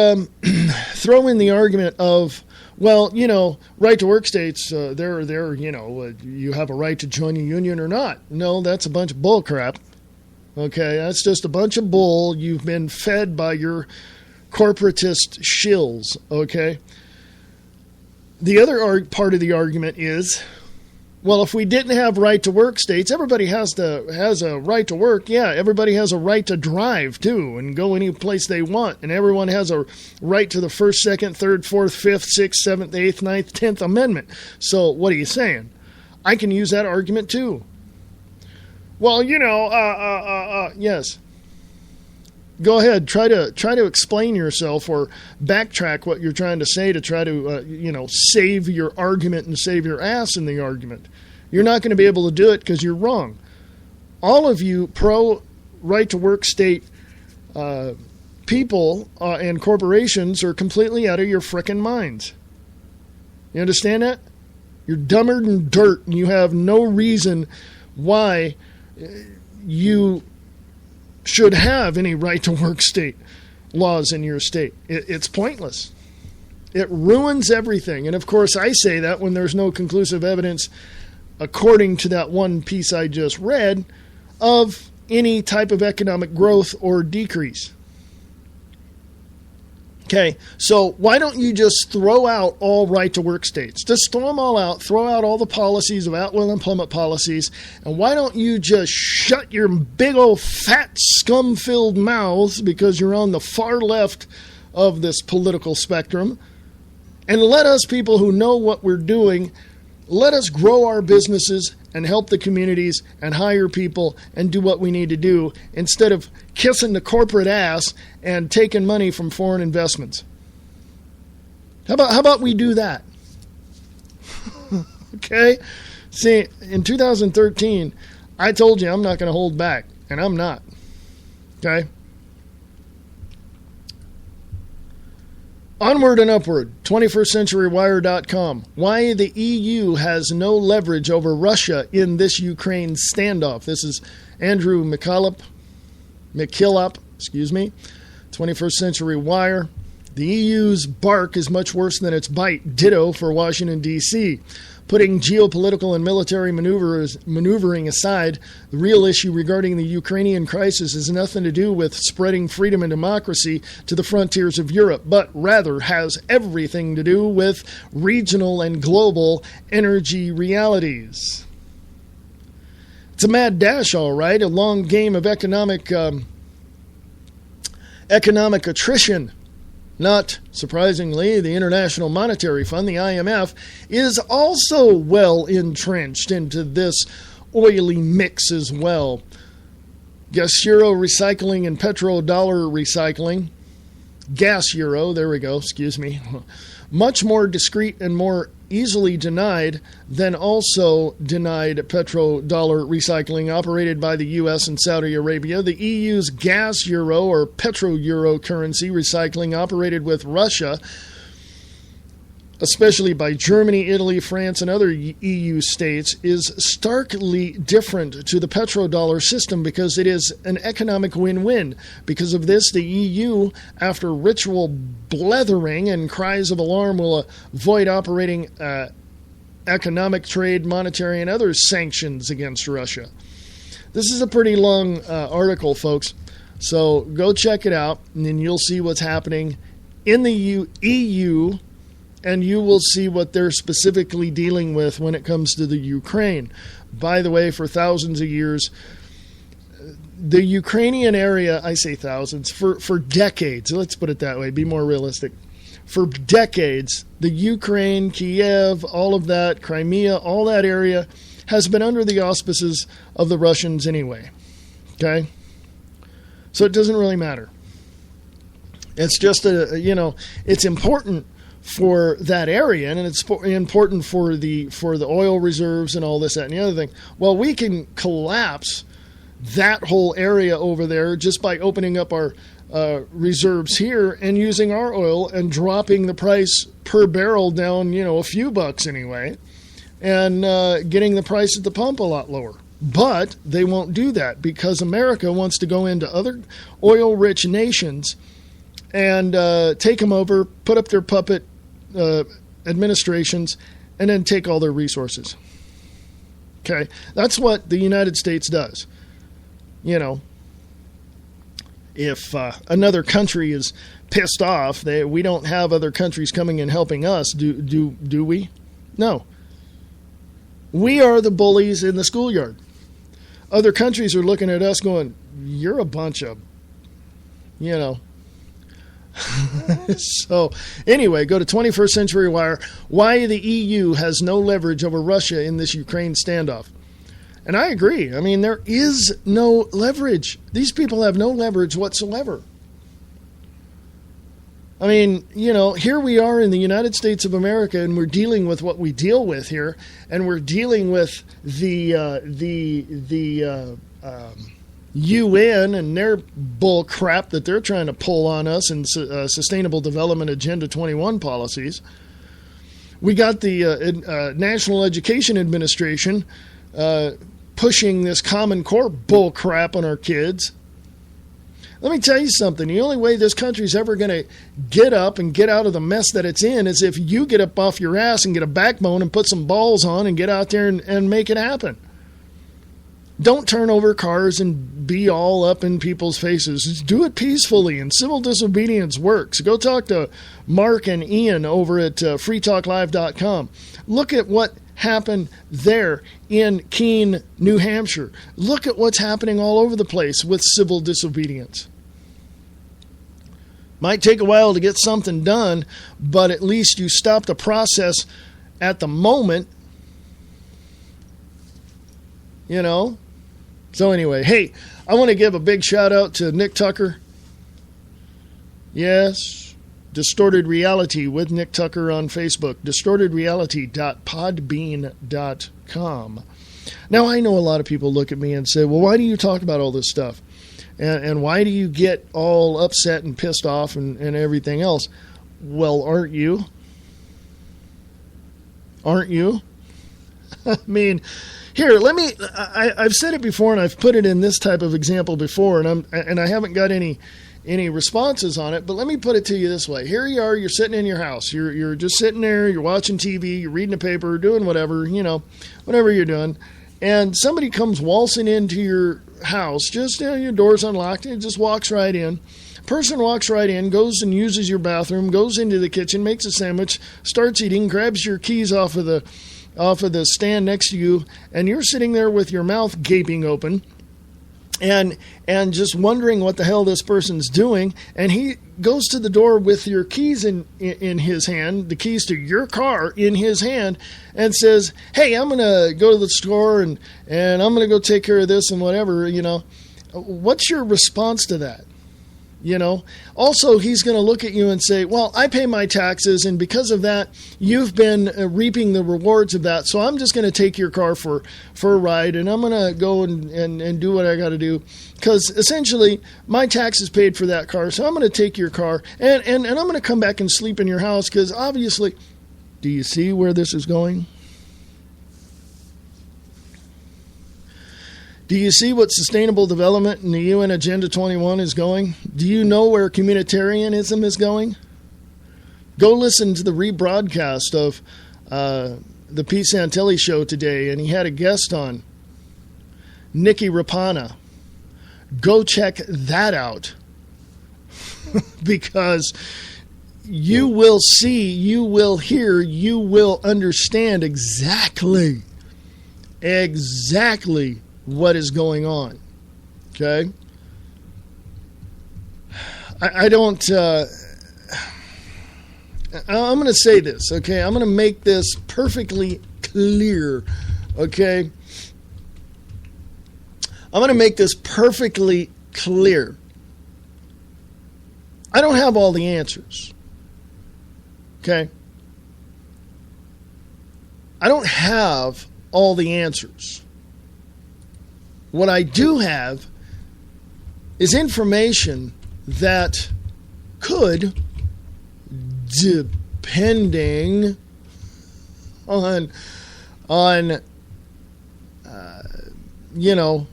throw in the argument of, well, right to work states, they're you have a right to join a union or not. No, that's a bunch of bull crap. Okay, that's just a bunch of bull you've been fed by your corporatist shills, okay? The other part of the argument is, well, if we didn't have right to work states, everybody has a right to work. Yeah, everybody has a right to drive, too, and go any place they want. And everyone has a right to the First, Second, Third, Fourth, Fifth, Sixth, Seventh, Eighth, Ninth, 10th Amendment. So what are you saying? I can use that argument, too. Well, yes. Go ahead. Try to explain yourself or backtrack what you're trying to say to try to, save your argument and save your ass in the argument. You're not going to be able to do it because you're wrong. All of you pro-right-to-work state people and corporations are completely out of your frickin' minds. You understand that? You're dumber than dirt, and you have no reason why you should have any right-to-work state laws in your state. It's pointless. It ruins everything. And, of course, I say that when there's no conclusive evidence, according to that one piece I just read, of any type of economic growth or decrease. Okay, so why don't you just throw out all right-to-work states? Just throw them all out, throw out all the policies of at-will employment policies, and why don't you just shut your big old fat scum-filled mouths because you're on the far left of this political spectrum, and let us people who know what we're doing, let us grow our businesses and help the communities and hire people and do what we need to do instead of kissing the corporate ass and taking money from foreign investments. How about we do that? Okay? See, in 2013, I told you I'm not going to hold back, and I'm not. Okay? Onward and upward, 21stCenturyWire.com. Why the EU has no leverage over Russia in this Ukraine standoff. This is Andrew McKillop, 21st Century Wire. The EU's bark is much worse than its bite. Ditto for Washington, D.C. Putting geopolitical and military maneuvering aside, the real issue regarding the Ukrainian crisis has nothing to do with spreading freedom and democracy to the frontiers of Europe, but rather has everything to do with regional and global energy realities. It's a mad dash, all right, a long game of economic attrition. Not surprisingly, the International Monetary Fund, the IMF, is also well entrenched into this oily mix as well. Gas euro recycling and petrodollar recycling. Gas euro, there we go, excuse me. Much more discreet and more easily denied than also denied petrodollar recycling operated by the U.S. and Saudi Arabia. The EU's gas euro or petro-euro currency recycling operated with Russia, especially by Germany, Italy, France, and other EU states, is starkly different to the petrodollar system because it is an economic win-win. Because of this, the EU, after ritual blethering and cries of alarm, will avoid operating economic, trade, monetary, and other sanctions against Russia. This is a pretty long article, folks, so go check it out, and then you'll see what's happening in the EU, and you will see what they're specifically dealing with when it comes to the Ukraine. By the way, for thousands of years, the Ukrainian area, I say thousands, for decades, let's put it that way, be more realistic. For decades, the Ukraine, Kiev, all of that, Crimea, all that area has been under the auspices of the Russians anyway. Okay? So it doesn't really matter. It's just, it's important for that area, and it's important for the oil reserves and all this, that, and the other thing. Well, we can collapse that whole area over there just by opening up our reserves here and using our oil and dropping the price per barrel down, a few bucks anyway, and getting the price at the pump a lot lower. But they won't do that because America wants to go into other oil-rich nations and take them over, put up their puppet administrations and then take all their resources. Okay? That's what the United States does. You know, if another country is pissed off, we don't have other countries coming and helping us, do we? No. We are the bullies in the schoolyard. Other countries are looking at us going, you're a bunch of, you know. So, anyway, go to 21st Century Wire. Why the EU has no leverage over Russia in this Ukraine standoff. And I agree. I mean, there is no leverage. These people have no leverage whatsoever. I mean, you know, here we are in the United States of America, and we're dealing with what we deal with here, and we're dealing with the UN and their bull crap that they're trying to pull on us in Sustainable Development Agenda 21 policies. We got the National Education Administration pushing this Common Core bull crap on our kids. Let me tell you something. The only way this country's ever going to get up and get out of the mess that it's in is if you get up off your ass and get a backbone and put some balls on and get out there and make it happen. Don't turn over cars and be all up in people's faces. Just do it peacefully, and civil disobedience works. Go talk to Mark and Ian over at freetalklive.com. Look at what happened there in Keene, New Hampshire. Look at what's happening all over the place with civil disobedience. Might take a while to get something done, but at least you stop the process at the moment. You know? So anyway, hey, I want to give a big shout out to Nick Tucker. Yes, Distorted Reality with Nick Tucker on Facebook. distortedreality.podbean.com. Now, I know a lot of people look at me and say, well, why do you talk about all this stuff? And why do you get all upset and pissed off and everything else? Well, aren't you? Aren't you? I mean, here, I've said it before, and I've put it in this type of example before, and I haven't got any responses on it, but let me put it to you this way. Here you are, you're sitting in your house. You're just sitting there, you're watching TV, you're reading a paper, doing whatever, you know, whatever you're doing, and somebody comes waltzing into your house, just, you know, your door's unlocked, and it just walks right in. Person walks right in, goes and uses your bathroom, goes into the kitchen, makes a sandwich, starts eating, grabs your keys off of the stand next to you, and you're sitting there with your mouth gaping open and just wondering what the hell this person's doing, and he goes to the door with your keys in his hand, the keys to your car in his hand, and says, hey, I'm going to go to the store and I'm going to go take care of this and whatever, you know. What's your response to that? You know, also he's going to look at you and say, well, I pay my taxes, and because of that, you've been reaping the rewards of that. So I'm just going to take your car for a ride, and I'm going to go and do what I got to do, because essentially my taxes paid for that car. So I'm going to take your car and I'm going to come back and sleep in your house, because obviously, do you see where this is going? Do you see what sustainable development in the UN Agenda 21 is going? Do you know where communitarianism is going? Go listen to the rebroadcast of the Pete Santelli show today, and he had a guest on, Nikki Rapana. Go check that out, because you will see, you will hear, you will understand exactly what is going on. Okay? I don't... I'm going to say this, okay? I'm going to make this perfectly clear, okay? I'm going to make this perfectly clear. I don't have all the answers, okay? I don't have all the answers. What I do have is information that could, depending on you know,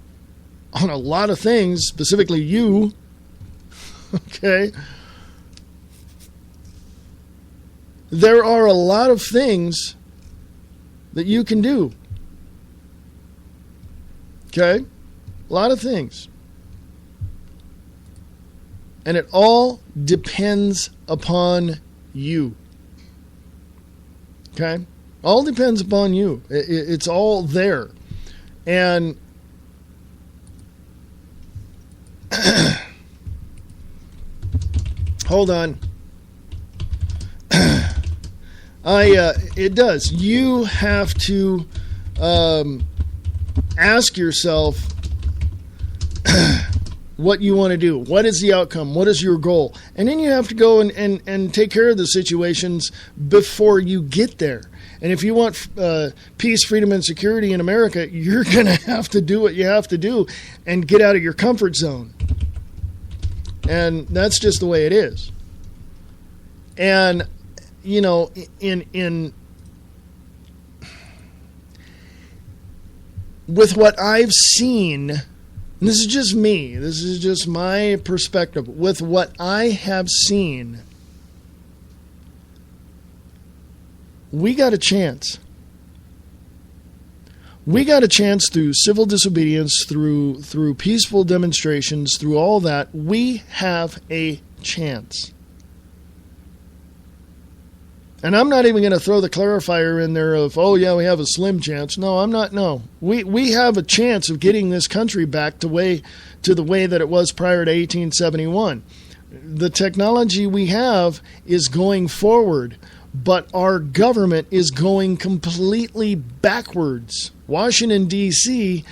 on a lot of things, specifically you, okay, there are a lot of things that you can do. Okay? A lot of things. And it all depends upon you. Okay? All depends upon you. It's all there. And hold on. It does. You have to ask yourself what you want to do. What is the outcome? What is your goal? And then you have to go and take care of the situations before you get there. And if you want peace, freedom, and security in America, you're going to have to do what you have to do and get out of your comfort zone. And that's just the way it is. And, you know, in with what I've seen, and this is just me, this is just my perspective, with what I have seen, we got a chance. We got a chance through civil disobedience, through peaceful demonstrations, through all that. We have a chance. And I'm not even going to throw the clarifier in there of, oh, yeah, we have a slim chance. No, I'm not. No. We have a chance of getting this country back to the way that it was prior to 1871. The technology we have is going forward, but our government is going completely backwards. Washington, D.C.,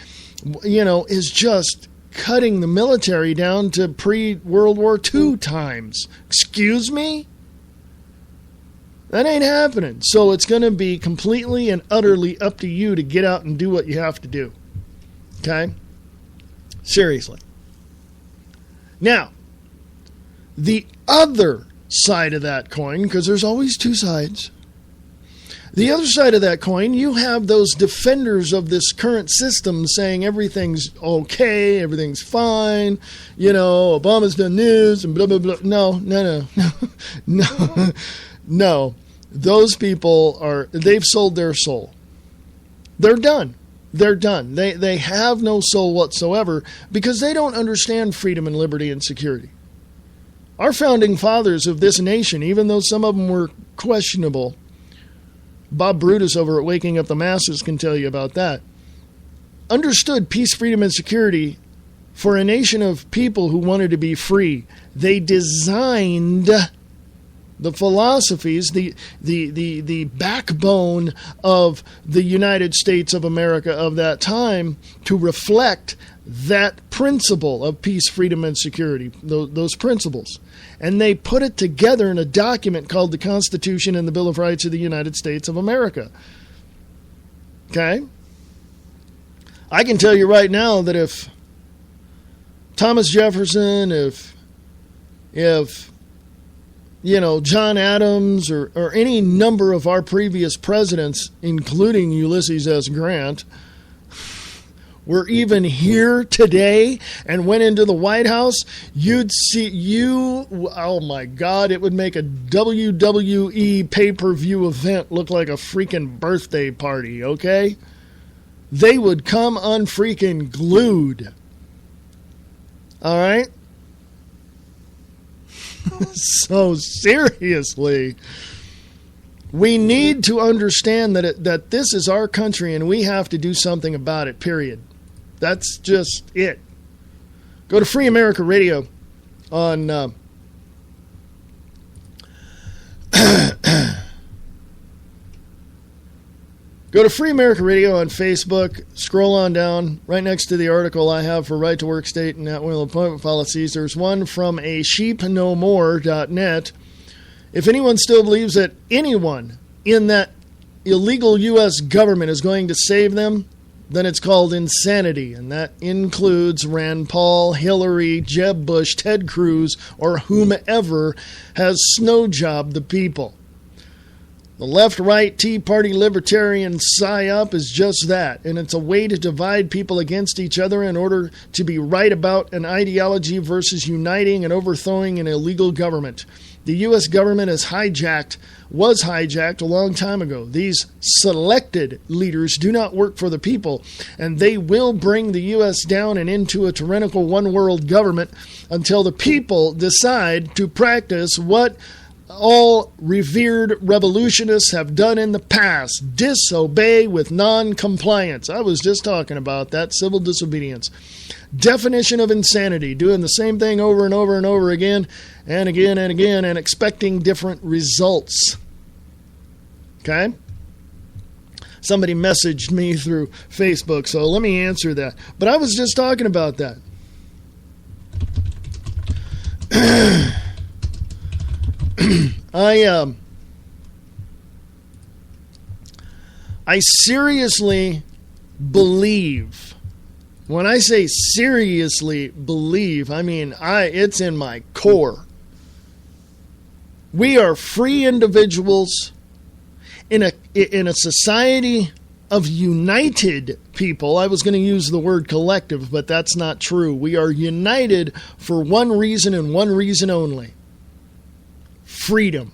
is just cutting the military down to pre-World War II times. Excuse me? That ain't happening. So it's going to be completely and utterly up to you to get out and do what you have to do. Okay? Seriously. Now, the other side of that coin, because there's always two sides. The other side of that coin, you have those defenders of this current system saying everything's okay, everything's fine, Obama's done this and blah, blah, blah. No. Those people they've sold their soul. They're done. They have no soul whatsoever because they don't understand freedom and liberty and security. Our founding fathers of this nation, even though some of them were questionable, Bob Brutus over at Waking Up the Masses can tell you about that, understood peace, freedom, and security for a nation of people who wanted to be free. They designed the philosophies, the backbone of the United States of America of that time to reflect that principle of peace, freedom, and security, those principles. And they put it together in a document called the Constitution and the Bill of Rights of the United States of America. Okay? I can tell you right now that if Thomas Jefferson, if John Adams or any number of our previous presidents, including Ulysses S. Grant, were even here today and went into the White House, you'd see oh my God, it would make a WWE pay-per-view event look like a freaking birthday party, okay? They would come unfreaking glued. All right? So seriously, we need to understand that this is our country and we have to do something about it, period. That's just it. Go to Free America Radio on go to Free America Radio on Facebook. Scroll on down. Right next to the article I have for Right to Work State and At-Will Employment Policies, there's one from a sheepnomore.net. If anyone still believes that anyone in that illegal U.S. government is going to save them, then it's called insanity, and that includes Rand Paul, Hillary, Jeb Bush, Ted Cruz, or whomever has snow-jobbed the people. The left-right Tea Party libertarian psyop is just that, and it's a way to divide people against each other in order to be right about an ideology versus uniting and overthrowing an illegal government. The U.S. government was hijacked a long time ago. These selected leaders do not work for the people, and they will bring the U.S. down and into a tyrannical one-world government until the people decide to practice what all revered revolutionists have done in the past: disobey with non-compliance. I was just talking about that, civil disobedience. Definition of insanity: doing the same thing over and over and over again and again and again and expecting different results. Okay? Somebody messaged me through Facebook, so let me answer that. But I was just talking about that. I seriously believe, when I say seriously believe, I mean it's in my core. We are free individuals in a society of united people. I was going to use the word collective, but that's not true. We are united for one reason and one reason only: freedom.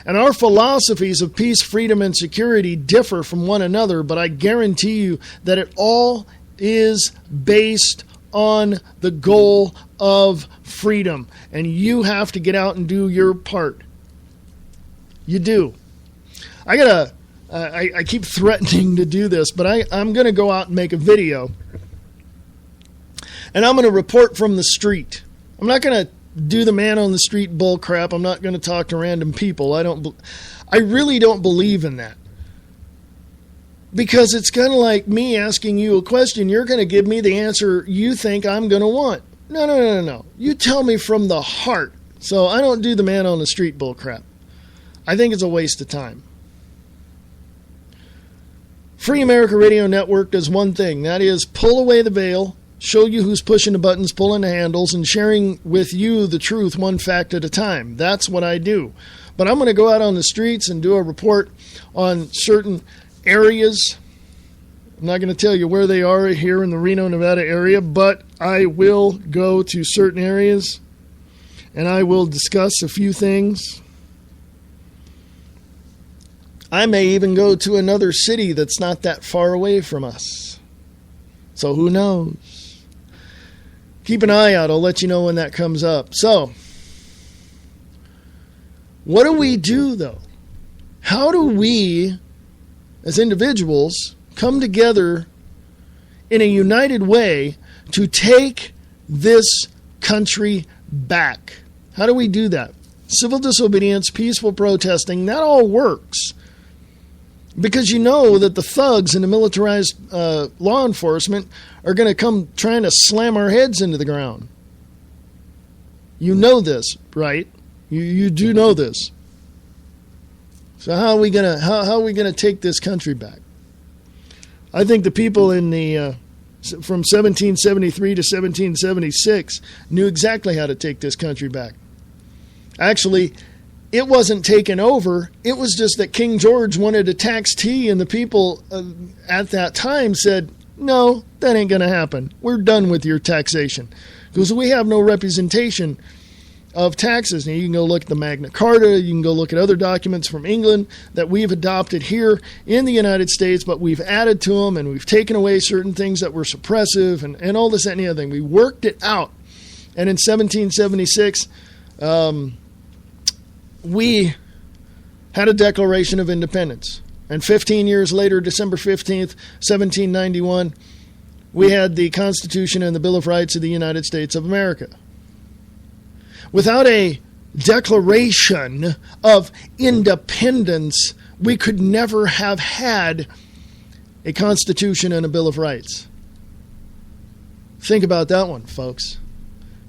And our philosophies of peace, freedom, and security differ from one another, but I guarantee you that it all is based on the goal of freedom. And you have to get out and do your part. You do. I keep threatening to do this, but I'm going to go out and make a video. And I'm going to report from the street. I'm not going to do the man on the street bull crap. I'm not going to talk to random people. I really don't believe in that. Because it's kind of like me asking you a question. You're going to give me the answer you think I'm going to want. No. You tell me from the heart. So I don't do the man on the street bull crap. I think it's a waste of time. Free America Radio Network does one thing. That is pull away the veil, show you who's pushing the buttons, pulling the handles, and sharing with you the truth one fact at a time. That's what I do. But I'm going to go out on the streets and do a report on certain areas. I'm not going to tell you where they are here in the Reno, Nevada area, but I will go to certain areas and I will discuss a few things. I may even go to another city that's not that far away from us. So who knows? Keep an eye out. I'll let you know when that comes up. So, what do we do, though? How do we, as individuals, come together in a united way to take this country back? How do we do that? Civil disobedience, peaceful protesting, that all works. Because you know that the thugs and the militarized law enforcement are going to come trying to slam our heads into the ground. You know this, right? You do know this. So how are we gonna take this country back? I think the people in the from 1773 to 1776 knew exactly how to take this country back. Actually, it wasn't taken over. It was just that King George wanted to tax tea, and the people at that time said, no, that ain't going to happen. We're done with your taxation because we have no representation of taxes. Now, you can go look at the Magna Carta. You can go look at other documents from England that we've adopted here in the United States, but we've added to them, and we've taken away certain things that were suppressive and all this, that, and the other thing. We worked it out. And in 1776, we had a Declaration of Independence. And 15 years later, December 15th, 1791, we had the Constitution and the Bill of Rights of the United States of America. Without a Declaration of Independence, we could never have had a Constitution and a Bill of Rights. Think about that one, folks.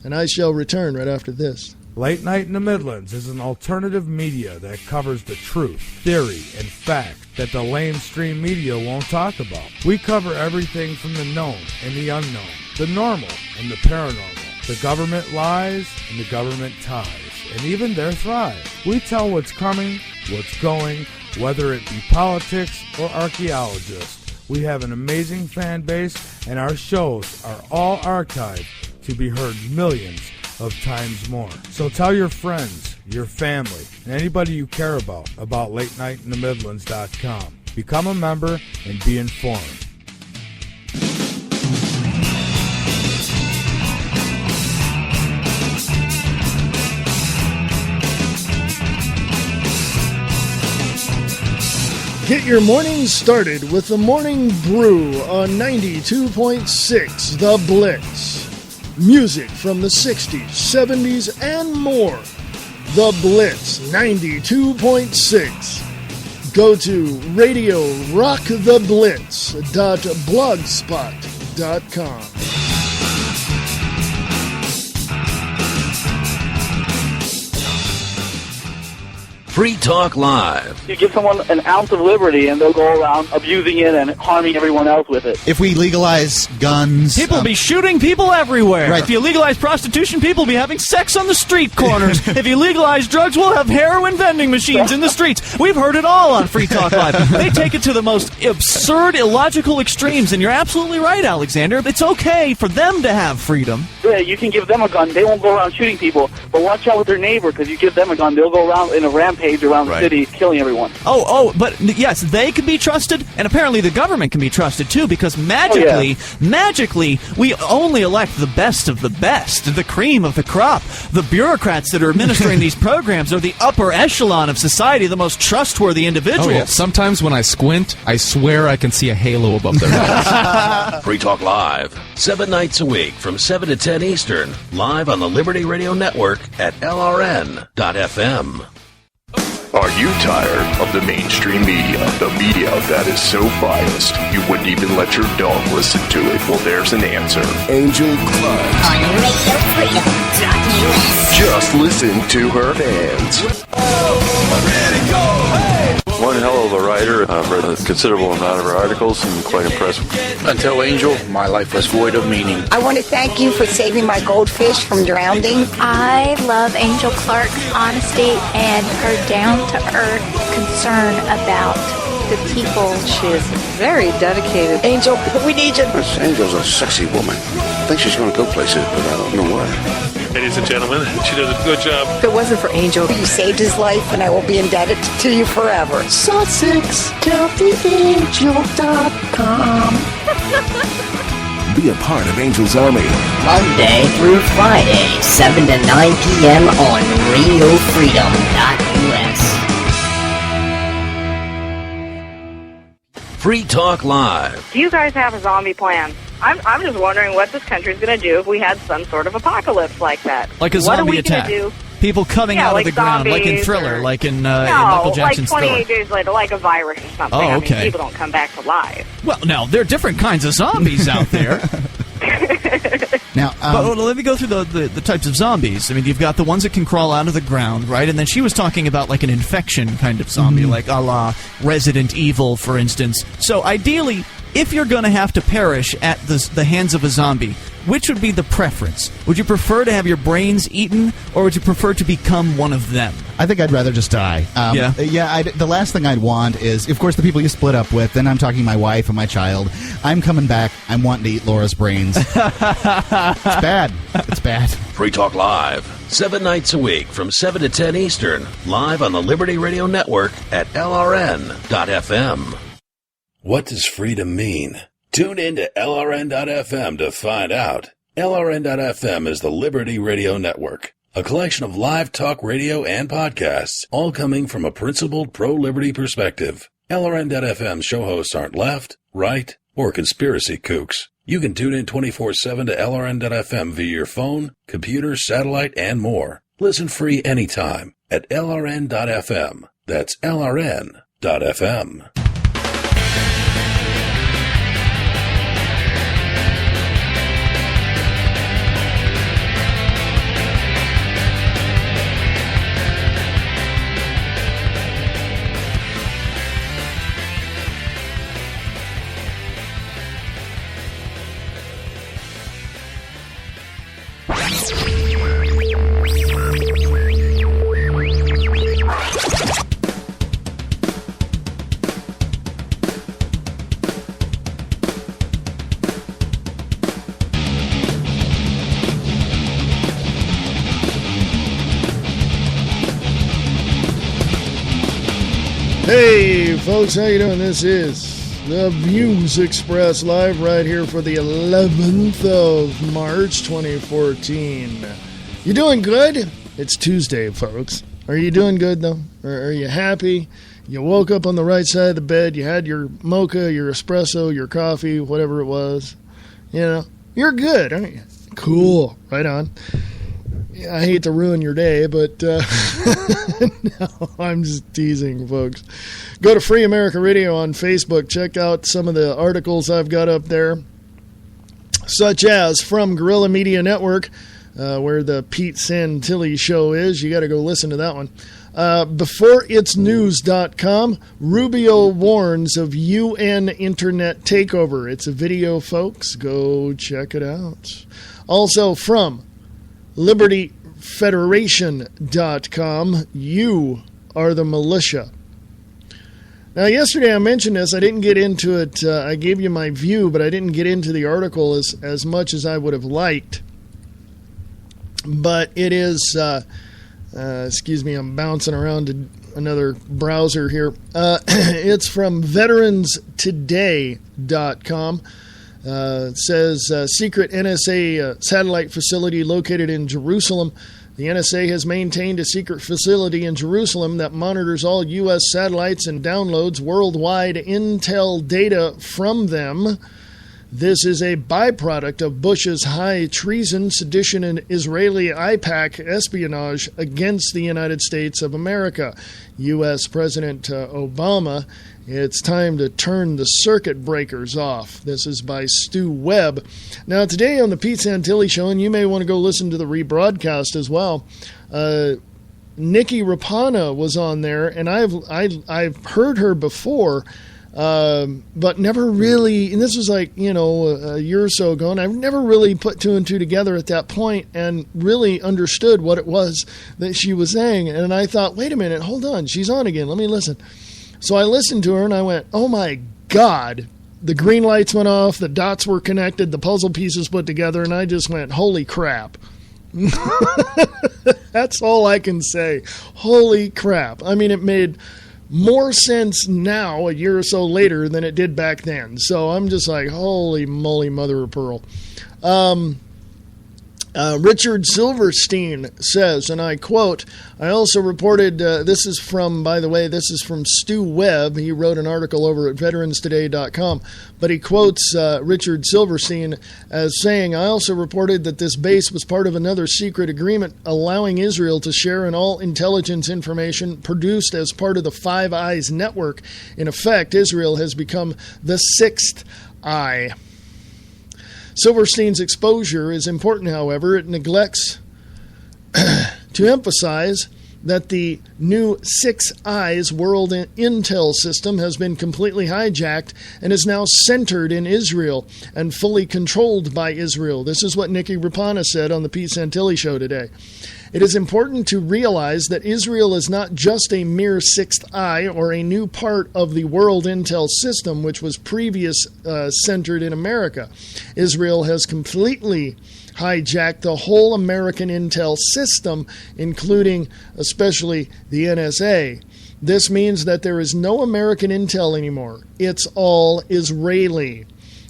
And I shall return right after this. Late Night in the Midlands is an alternative media that covers the truth, theory, and fact that the lamestream media won't talk about. We cover everything from the known and the unknown, the normal and the paranormal, the government lies and the government ties, and even their thrive. We tell what's coming, what's going, whether it be politics or archaeologists. We have an amazing fan base, and our shows are all archived to be heard millions of times more. So tell your friends, your family, and anybody you care about LateNightInTheMidlands.com. Become a member and be informed. Get your morning started with the Morning Brew on 92.6 The Blitz. Music from the 60s, 70s, and more. The Blitz 92.6. Go to radiorocktheblitz.blogspot.com. Free Talk Live. You give someone an ounce of liberty and they'll go around abusing it and harming everyone else with it. If we legalize guns... People will be shooting people everywhere. Right. If you legalize prostitution, people will be having sex on the street corners. If you legalize drugs, we'll have heroin vending machines in the streets. We've heard it all on Free Talk Live. They take it to the most absurd, illogical extremes, and you're absolutely right, Alexander. It's okay for them to have freedom. Yeah, you can give them a gun. They won't go around shooting people. But watch out with their neighbor, because you give them a gun, they'll go around in a rampage around the city killing everyone. But yes, they can be trusted, and apparently the government can be trusted too, because magically, we only elect the best of the best, the cream of the crop. The bureaucrats that are administering these programs are the upper echelon of society, the most trustworthy individuals. Oh, yeah. Sometimes when I squint, I swear I can see a halo above their heads. Free Talk Live, 7 nights a week from 7 to 10 Eastern, live on the Liberty Radio Network at LRN.FM. Are you tired of the mainstream media? The media that is so biased, you wouldn't even let your dog listen to it? Well, there's an answer. Angel Clutch. On RadioFreedom.us. Just listen to her fans. One hell of a writer. I've read a considerable amount of her articles and quite impressed. Until Angel, my life was void of meaning. I want to thank you for saving my goldfish from drowning. I love Angel Clark's honesty and her down-to-earth concern about the people. She is very dedicated. Angel, we need you. This Angel's a sexy woman. I think she's going to go places, but I don't know where. Ladies and gentlemen, she does a good job. If it wasn't for Angel, you saved his life, and I will be indebted to you forever. SussexCountyAngel.com. Be a part of Angel's Army. Monday through Friday, 7 to 9 p.m. on RadioFreedom.us. Free Talk Live. Do you guys have a zombie plan? I'm just wondering what this country's going to do if we had some sort of apocalypse like that. Like a zombie attack. Do? People coming out of the ground, like in Thriller, like in Michael Jackson's like 28 Thriller. days later, like a virus or something. Oh, okay. I mean, people don't come back to life. Well, no, there are different kinds of zombies out there. Now, but let me go through the types of zombies. I mean, you've got the ones that can crawl out of the ground, right? And then she was talking about like an infection kind of zombie, like a la Resident Evil, for instance. So ideally, if you're going to have to perish at the hands of a zombie, which would be the preference? Would you prefer to have your brains eaten, or would you prefer to become one of them? I think I'd rather just die. The last thing I'd want is, of course, the people you split up with. Then I'm talking my wife and my child. I'm coming back. I'm wanting to eat Laura's brains. It's bad. It's bad. Free Talk Live, 7 nights a week from 7 to 10 Eastern, live on the Liberty Radio Network at LRN.FM. What does freedom mean? Tune in to LRN.FM to find out. LRN.FM is the Liberty Radio Network, a collection of live talk radio and podcasts, all coming from a principled pro-liberty perspective. LRN.FM show hosts aren't left, right, or conspiracy kooks. You can tune in 24/7 to LRN.FM via your phone, computer, satellite, and more. Listen free anytime at LRN.FM. That's LRN.FM. folks, how you doing? This is the Views Express live right here for the 11th of March 2014. You doing good? It's Tuesday, folks. Are you doing good, though? Or are you happy? You woke up on the right side of the bed, you had your mocha, your espresso, your coffee, whatever it was. You know, you're good, aren't you? Cool. Right on. I hate to ruin your day, but no, I'm just teasing, folks. Go to Free America Radio on Facebook. Check out some of the articles I've got up there, such as from Guerrilla Media Network, where the Pete Santilli show is. You got to go listen to that one. BeforeIt'sNews.com, Rubio warns of UN internet takeover. It's a video, folks. Go check it out. Also from LibertyFederation.com, you are the militia. Now, yesterday I mentioned this. I didn't get into it. I gave you my view, but I didn't get into the article as much as I would have liked. But it is, excuse me, I'm bouncing around to another browser here. It's from VeteransToday.com. It says, secret NSA satellite facility located in Jerusalem. The NSA has maintained a secret facility in Jerusalem that monitors all U.S. satellites and downloads worldwide intel data from them. This is a byproduct of Bush's high treason, sedition, and Israeli IPAC espionage against the United States of America. U.S. President Obama, it's time to turn the circuit breakers off. This is by Stu Webb. Now, today on the Pete Santilli Show, and you may want to go listen to the rebroadcast as well, Nikki Rapana was on there, and I've heard her before, but never really, and this was like, a year or so ago, and I've never really put two and two together at that point and really understood what it was that she was saying. And I thought, wait a minute, hold on, she's on again, let me listen. So I listened to her and I went, oh my God, the green lights went off, the dots were connected, the puzzle pieces put together, and I just went, holy crap. That's all I can say. Holy crap. I mean, it made more sense now, a year or so later, than it did back then. So I'm just like, holy moly, mother of pearl. Richard Silverstein says, and I quote, I also reported, this is from Stu Webb. He wrote an article over at veteranstoday.com, but he quotes Richard Silverstein as saying, I also reported that this base was part of another secret agreement allowing Israel to share in all intelligence information produced as part of the Five Eyes network. In effect, Israel has become the sixth eye. Silverstein's exposure is important, however. It neglects to emphasize that the new Six Eyes World Intel system has been completely hijacked and is now centered in Israel and fully controlled by Israel. This is what Nikki Rapana said on the Pete Santilli Show today. It is important to realize that Israel is not just a mere sixth eye or a new part of the world intel system, which was centered in America. Israel has completely hijacked the whole American intel system, including especially the NSA. This means that there is no American intel anymore. It's all Israeli.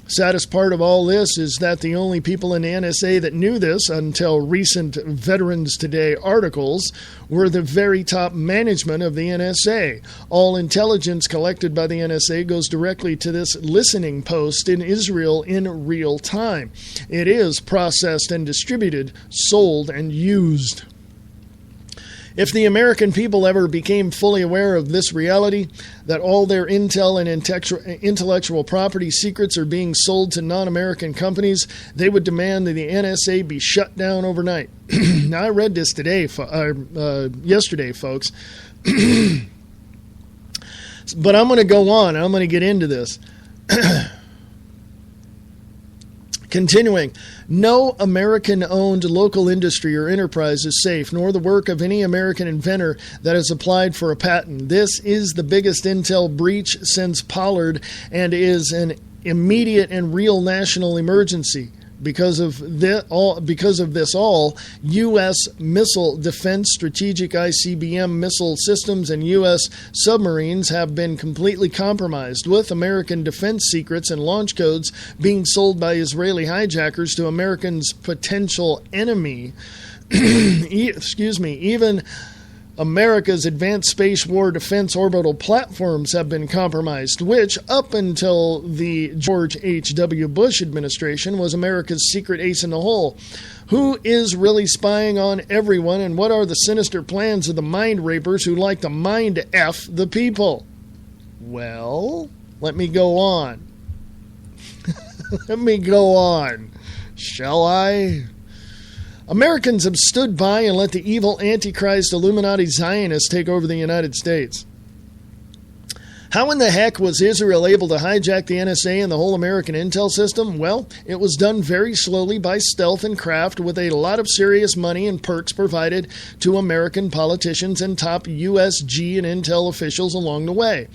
Saddest part of all this is that the only people in the NSA that knew this until recent Veterans Today articles were the very top management of the NSA. All intelligence collected by the NSA goes directly to this listening post in Israel in real time. It is processed and distributed, sold and used. If the American people ever became fully aware of this reality, that all their intel and intellectual property secrets are being sold to non-American companies, they would demand that the NSA be shut down overnight. Now, I read this yesterday, folks. But I'm going to go on. I'm going to get into this. Continuing, no American-owned local industry or enterprise is safe, nor the work of any American inventor that has applied for a patent. This is the biggest intel breach since Pollard and is an immediate and real national emergency. Because of this all, U.S. missile defense, strategic ICBM missile systems, and U.S. submarines have been completely compromised, with American defense secrets and launch codes being sold by Israeli hijackers to Americans' potential enemy. Even America's advanced space war defense orbital platforms have been compromised, which, up until the George H.W. Bush administration, was America's secret ace in the hole. Who is really spying on everyone, and what are the sinister plans of the mind rapers who like to mind F the people? Well, let me go on. Let me go on. Shall I? Americans have stood by and let the evil Antichrist Illuminati Zionists take over the United States. How in the heck was Israel able to hijack the NSA and the whole American intel system? Well, it was done very slowly by stealth and craft, with a lot of serious money and perks provided to American politicians and top USG and intel officials along the way.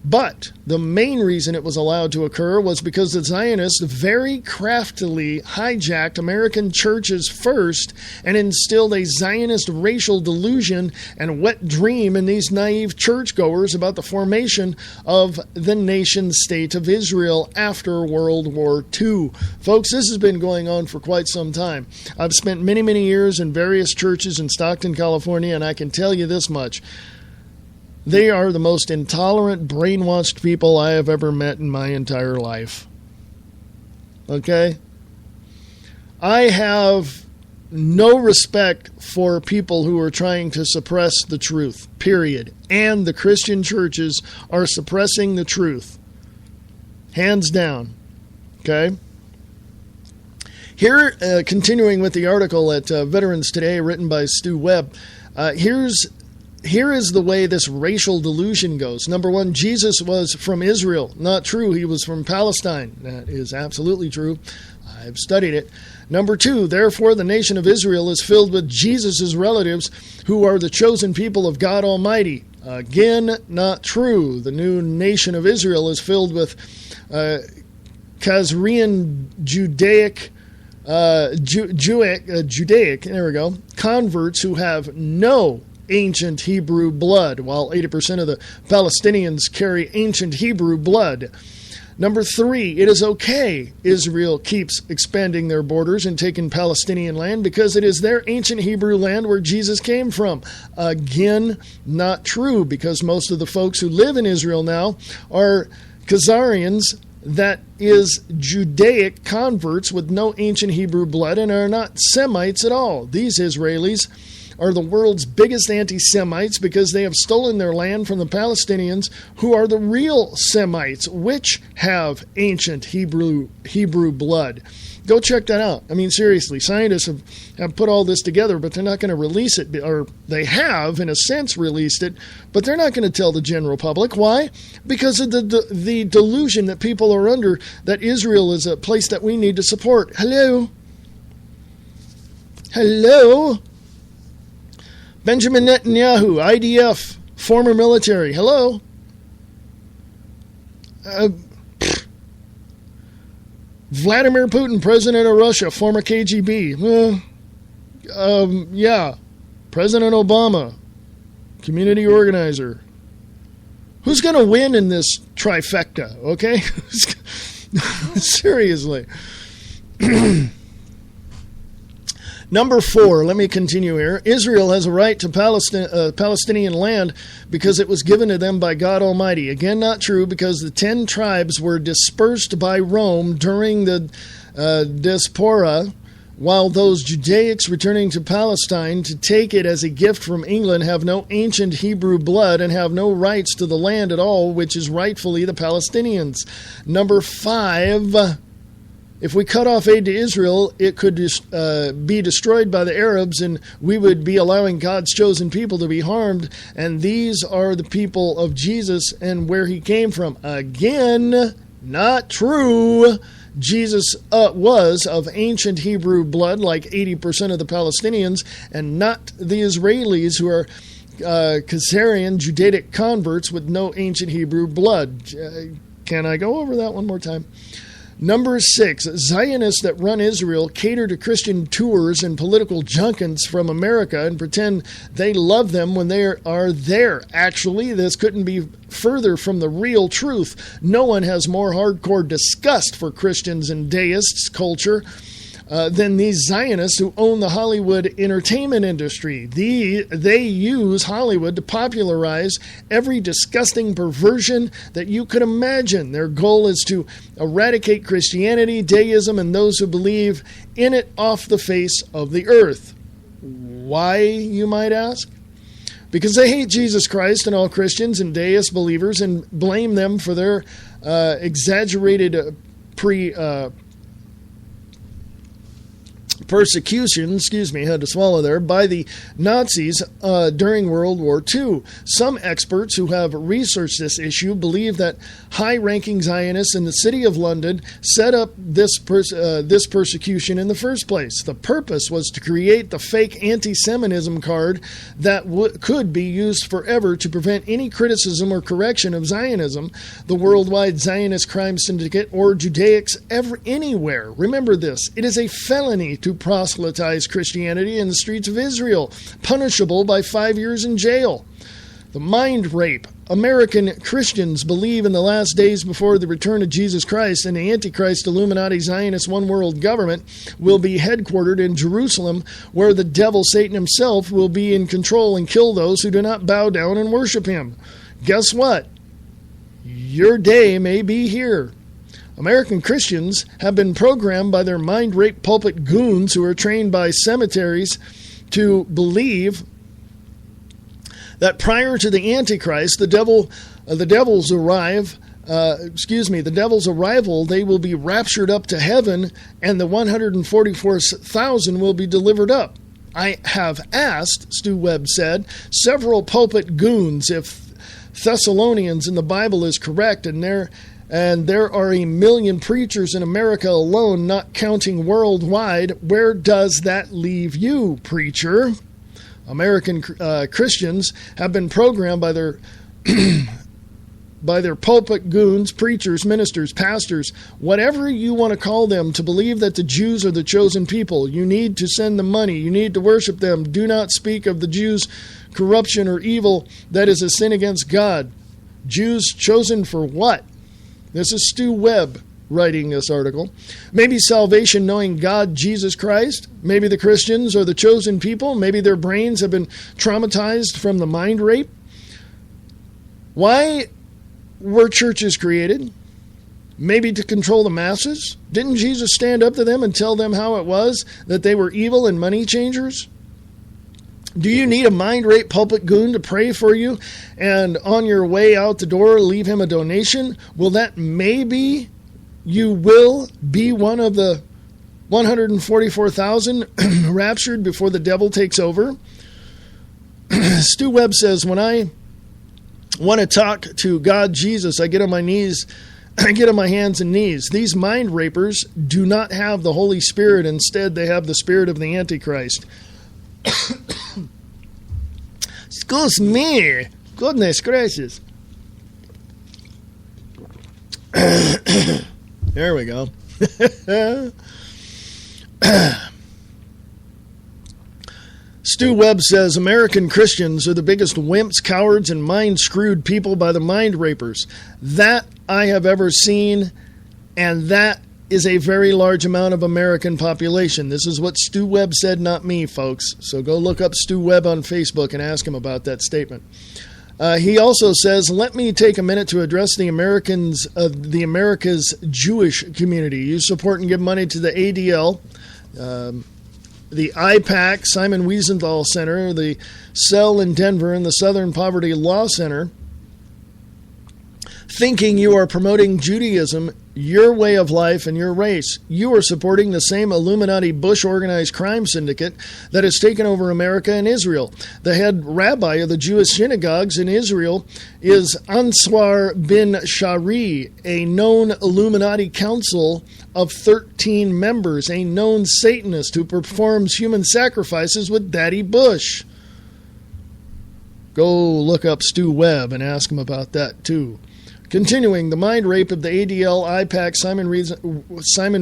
But the main reason it was allowed to occur was because the Zionists very craftily hijacked American churches first and instilled a Zionist racial delusion and wet dream in these naive churchgoers about the formation of the nation-state of Israel after World War II. Folks, this has been going on for quite some time. I've spent many, many years in various churches in Stockton, California, and I can tell you this much. They are the most intolerant, brainwashed people I have ever met in my entire life. Okay? I have no respect for people who are trying to suppress the truth, period. And the Christian churches are suppressing the truth. Hands down. Okay? Here, continuing with the article at Veterans Today, written by Stu Webb, Here is the way this racial delusion goes. Number one, Jesus was from Israel. Not true. He was from Palestine. That is absolutely true. I've studied it. Number two, therefore, the nation of Israel is filled with Jesus' relatives who are the chosen people of God Almighty. Again, not true. The new nation of Israel is filled with Khazarian Judaic, there we go, converts who have no ancient Hebrew blood, while 80% of the Palestinians carry ancient Hebrew blood. Number three, it is okay Israel keeps expanding their borders and taking Palestinian land because it is their ancient Hebrew land where Jesus came from. Again, not true, because most of the folks who live in Israel now are Khazarians, that is Judaic converts with no ancient Hebrew blood, and are not Semites at all. These Israelis are the world's biggest anti-Semites because they have stolen their land from the Palestinians, who are the real Semites, which have ancient Hebrew blood. Go check that out. I mean, seriously, scientists have put all this together, but they're not going to release it, or they have, in a sense, released it, but they're not going to tell the general public. Why? Because of the delusion that people are under, that Israel is a place that we need to support. Hello? Hello? Benjamin Netanyahu, IDF, former military. Hello? Vladimir Putin, president of Russia, former KGB. Yeah. President Obama, community organizer. Who's going to win in this trifecta, okay? Seriously. Number four, let me continue here. Israel has a right to Palestinian land because it was given to them by God Almighty. Again, not true, because the 10 tribes were dispersed by Rome during the diaspora, while those Judaics returning to Palestine to take it as a gift from England have no ancient Hebrew blood and have no rights to the land at all, which is rightfully the Palestinians. Number five, if we cut off aid to Israel, it could be destroyed by the Arabs, and we would be allowing God's chosen people to be harmed. And these are the people of Jesus and where he came from. Again, not true. Jesus was of ancient Hebrew blood, like 80% of the Palestinians, and not the Israelis, who are Khazarian Judaic converts with no ancient Hebrew blood. Can I go over that one more time? Number 6, Zionists that run Israel cater to Christian tours and political junkets from America and pretend they love them when they are there. Actually, this couldn't be further from the real truth. No one has more hardcore disgust for Christians and deists culture than these Zionists who own the Hollywood entertainment industry. They use Hollywood to popularize every disgusting perversion that you could imagine. Their goal is to eradicate Christianity, deism, and those who believe in it off the face of the earth. Why, you might ask? Because they hate Jesus Christ and all Christians and deist believers and blame them for their exaggerated persecution, had to swallow there, by the Nazis during World War II. Some experts who have researched this issue believe that high-ranking Zionists in the city of London set up this persecution in the first place. The purpose was to create the fake anti-Semitism card that could be used forever to prevent any criticism or correction of Zionism, the worldwide Zionist crime syndicate, or Judaics anywhere. Remember this, it is a felony to proselytize Christianity in the streets of Israel, punishable by 5 years in jail. The mind rape. American Christians believe in the last days before the return of Jesus Christ and the Antichrist Illuminati Zionist one world government will be headquartered in Jerusalem, where the devil Satan himself will be in control and kill those who do not bow down and worship him. Guess what? Your day may be here. American Christians have been programmed by their mind-rape pulpit goons who are trained by cemeteries to believe that prior to the Antichrist, the devil's arrival, they will be raptured up to heaven, and the 144,000 will be delivered up. I have asked, Stu Webb said, several pulpit goons if Thessalonians in the Bible is correct, and there are 1 million preachers in America alone, not counting worldwide. Where does that leave you, preacher? American Christians have been programmed by their pulpit goons, preachers, ministers, pastors, whatever you want to call them, to believe that the Jews are the chosen people. You need to send them money. You need to worship them. Do not speak of the Jews' corruption or evil that is a sin against God. Jews chosen for what? This is Stu Webb writing this article. Maybe salvation knowing God, Jesus Christ. Maybe the Christians are the chosen people. Maybe their brains have been traumatized from the mind rape. Why were churches created? Maybe to control the masses? Didn't Jesus stand up to them and tell them how it was, that they were evil and money changers? Do you need a mind rape pulpit goon to pray for you and on your way out the door leave him a donation? Well, that maybe you will be one of the 144,000 raptured before the devil takes over? Stu Webb says, when I want to talk to God, Jesus, I get on my knees, I get on my hands and knees. These mind rapers do not have the Holy Spirit. Instead, they have the spirit of the Antichrist. Excuse me. Goodness gracious. There we go. Stu Webb says American Christians are the biggest wimps, cowards, and mind-screwed people by the mind rapers that I have ever seen, and that is a very large amount of American population. This is what Stu Webb said, not me, folks. So go look up Stu Webb on Facebook and ask him about that statement. He also says, let me take a minute to address the America's Jewish community. You support and give money to the ADL, the IPAC, Simon Wiesenthal Center, the Cell in Denver, and the Southern Poverty Law Center, thinking you are promoting Judaism, your way of life, and your race. You are supporting the same Illuminati Bush organized crime syndicate that has taken over America and Israel. The head rabbi of the Jewish synagogues in Israel is Ansar bin Shari, a known Illuminati council of 13 members, a known Satanist who performs human sacrifices with Daddy Bush. Go look up Stu Webb and ask him about that too. Continuing, the mind rape of the ADL IPAC Simon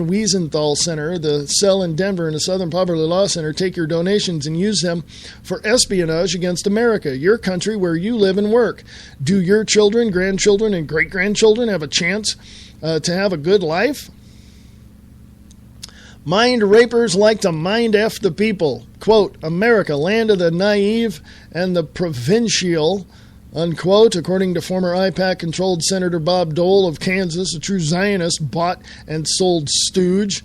Wiesenthal Center, the cell in Denver, and the Southern Poverty Law Center. Take your donations and use them for espionage against America, your country where you live and work. Do your children, grandchildren, and great-grandchildren have a chance to have a good life? Mind rapers like to mind F the people. Quote, America, land of the naive and the provincial, unquote, according to former IPAC-controlled Senator Bob Dole of Kansas, a true Zionist bought and sold stooge.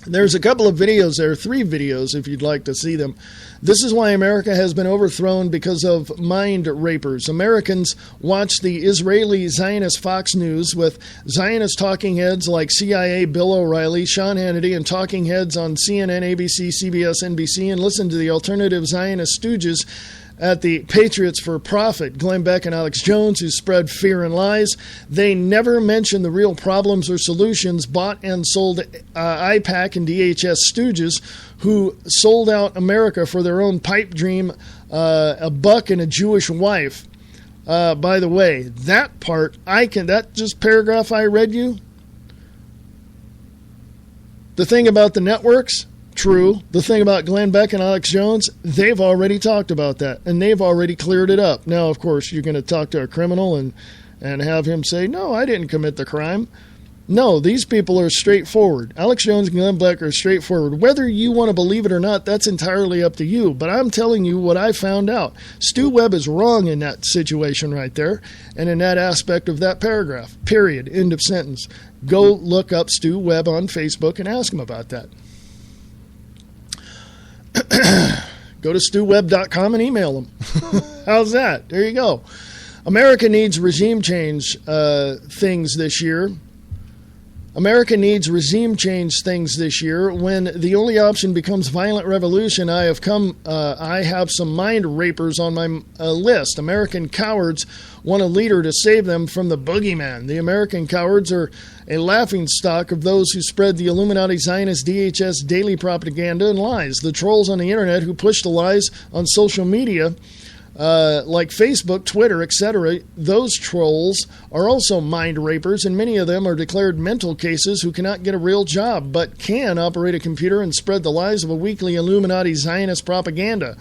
There's a couple of videos there, 3 videos if you'd like to see them. This is why America has been overthrown, because of mind rapers. Americans watch the Israeli Zionist Fox News with Zionist talking heads like CIA Bill O'Reilly, Sean Hannity, and talking heads on CNN, ABC, CBS, NBC, and listen to the alternative Zionist stooges at the Patriots for Profit, Glenn Beck and Alex Jones, who spread fear and lies. They never mention the real problems or solutions. Bought and sold IPAC and DHS stooges who sold out America for their own pipe dream, a buck and a Jewish wife. By the way, that part, that just paragraph I read you, the thing about the networks, true. The thing about Glenn Beck and Alex Jones, they've already talked about that, and they've already cleared it up. Now, of course, you're going to talk to a criminal and have him say, no, I didn't commit the crime. No, these people are straightforward. Alex Jones and Glenn Beck are straightforward. Whether you want to believe it or not, that's entirely up to you. But I'm telling you what I found out. Stu Webb is wrong in that situation right there and in that aspect of that paragraph. Period. End of sentence. Go look up Stu Webb on Facebook and ask him about that. Go to stewwebb.com and email him. How's that? There you go. America needs regime change things this year. America needs regime change things this year. When the only option becomes violent revolution, I have some mind rapers on my list. American cowards want a leader to save them from the boogeyman. The American cowards are a laughingstock of those who spread the Illuminati Zionist DHS daily propaganda and lies. The trolls on the internet who push the lies on social media, like Facebook, Twitter, etc., those trolls are also mind rapers, and many of them are declared mental cases who cannot get a real job, but can operate a computer and spread the lies of a weekly Illuminati Zionist propaganda.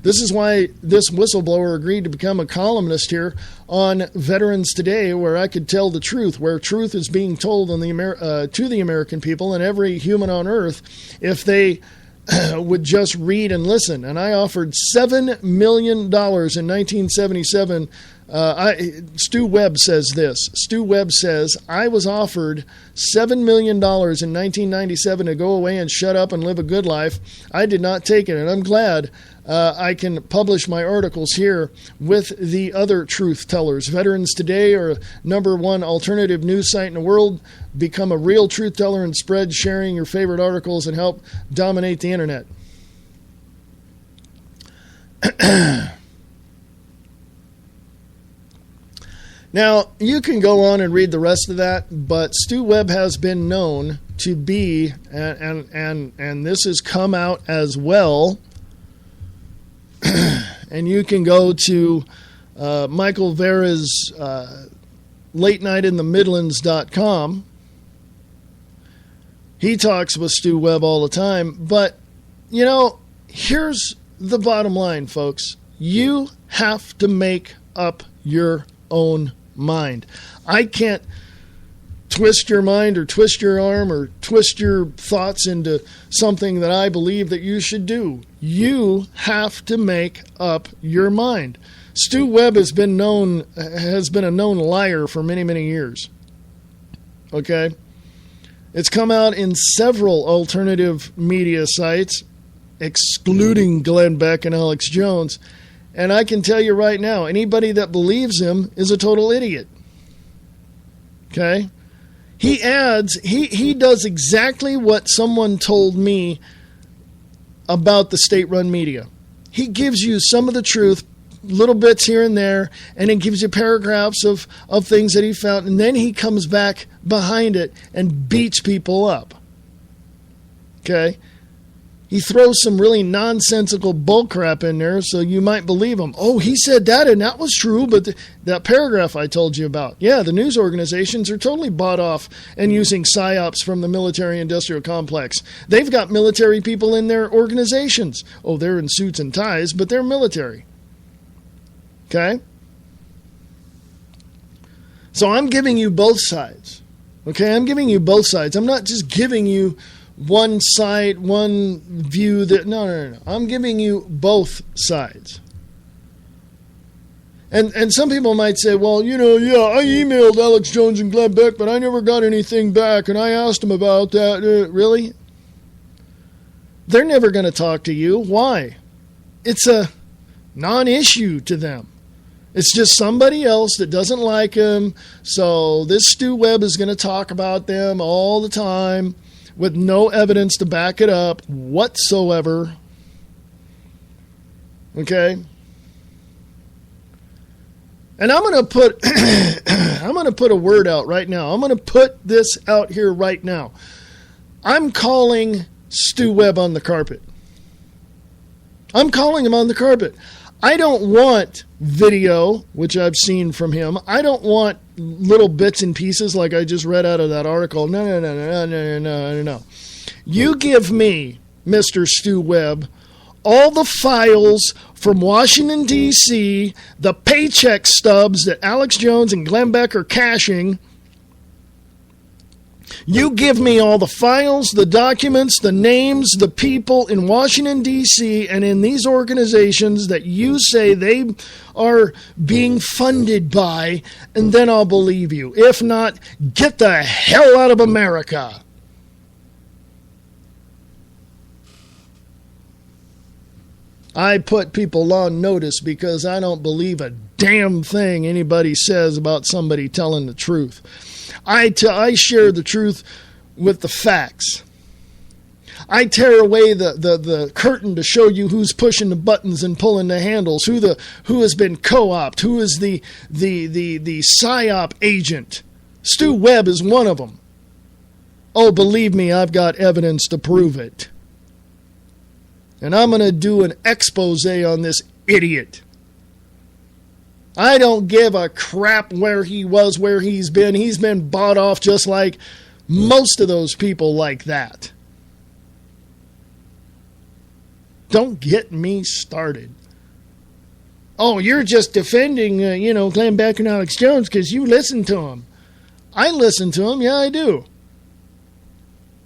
This is why this whistleblower agreed to become a columnist here on Veterans Today, where I could tell the truth, where truth is being told on to the American people and every human on earth if they would just read and listen. And I offered $7 million in 1977. Stu Webb says this. Stu Webb says, I was offered $7 million in 1997 to go away and shut up and live a good life. I did not take it, and I'm glad I can publish my articles here with the other truth tellers. Veterans Today are #1 alternative news site in the world. Become a real truth teller and spread sharing your favorite articles and help dominate the internet. Now, you can go on and read the rest of that, but Stu Webb has been known to be, and this has come out as well, and you can go to Michael Vera's LateNightInTheMidlands.com. He talks with Stu Webb all the time, but, you know, here's the bottom line, folks. You have to make up your own mind. I can't twist your mind or twist your arm or twist your thoughts into something that I believe that you should do. You have to make up your mind. Stu Webb has been a known liar for many, many years. Okay? It's come out in several alternative media sites, excluding Glenn Beck and Alex Jones. And I can tell you right now, anybody that believes him is a total idiot. Okay? He adds, he does exactly what someone told me about the state-run media. He gives you some of the truth, little bits here and there, and it gives you paragraphs of things that he found, and then he comes back behind it and beats people up. Okay? He throws some really nonsensical bullcrap in there so you might believe him. Oh, he said that and that was true, but that paragraph I told you about. Yeah, the news organizations are totally bought off and using psyops from the military-industrial complex. They've got military people in their organizations. Oh, they're in suits and ties, but they're military. Okay? So I'm giving you both sides. Okay, I'm giving you both sides. I'm not just giving you one side, one view. No. I'm giving you both sides. And some people might say, well, I emailed Alex Jones and Glenn Beck, but I never got anything back, and I asked them about that. Really? They're never going to talk to you. Why? It's a non-issue to them. It's just somebody else that doesn't like them, so this Stu Webb is going to talk about them all the time with no evidence to back it up whatsoever. Okay? And I'm going to put a word out right now. I'm going to put this out here right now. I'm calling Stu Webb on the carpet. I'm calling him on the carpet. I don't want video, which I've seen from him. I don't want little bits and pieces like I just read out of that article. No. You give me, Mr. Stu Webb, all the files from Washington, D.C., the paycheck stubs that Alex Jones and Glenn Beck are cashing. You give me all the files, the documents, the names, the people in Washington, D.C., and in these organizations that you say they are being funded by, and then I'll believe you. If not, get the hell out of America. I put people on notice because I don't believe a damn thing anybody says about somebody telling the truth. I share the truth with the facts. I tear away the curtain to show you who's pushing the buttons and pulling the handles, who has been co-opted, who is the PSYOP agent. Stu Webb is one of them. Oh, believe me, I've got evidence to prove it. And I'm going to do an expose on this idiot. I don't give a crap where he was, where he's been. He's been bought off just like most of those people like that. Don't get me started. Oh, you're just defending, Glenn Beck and Alex Jones because you listen to him. I listen to him, yeah, I do.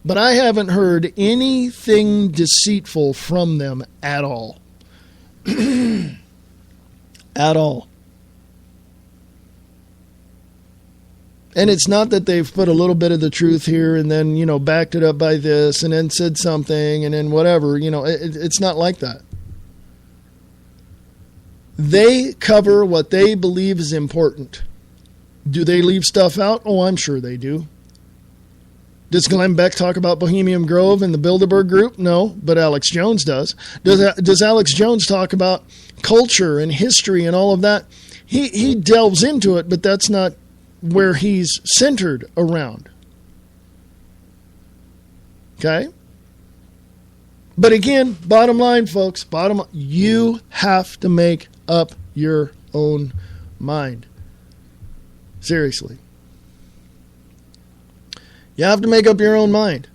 But I haven't heard anything deceitful from them at all. At all. And it's not that they've put a little bit of the truth here and then, backed it up by this and then said something and then whatever. It's not like that. They cover what they believe is important. Do they leave stuff out? Oh, I'm sure they do. Does Glenn Beck talk about Bohemian Grove and the Bilderberg Group? No, but Alex Jones does. Does Alex Jones talk about culture and history and all of that? He delves into it, but that's not where he's centered around. Okay? But again, bottom line, folks, you have to make up your own mind. Seriously. You have to make up your own mind.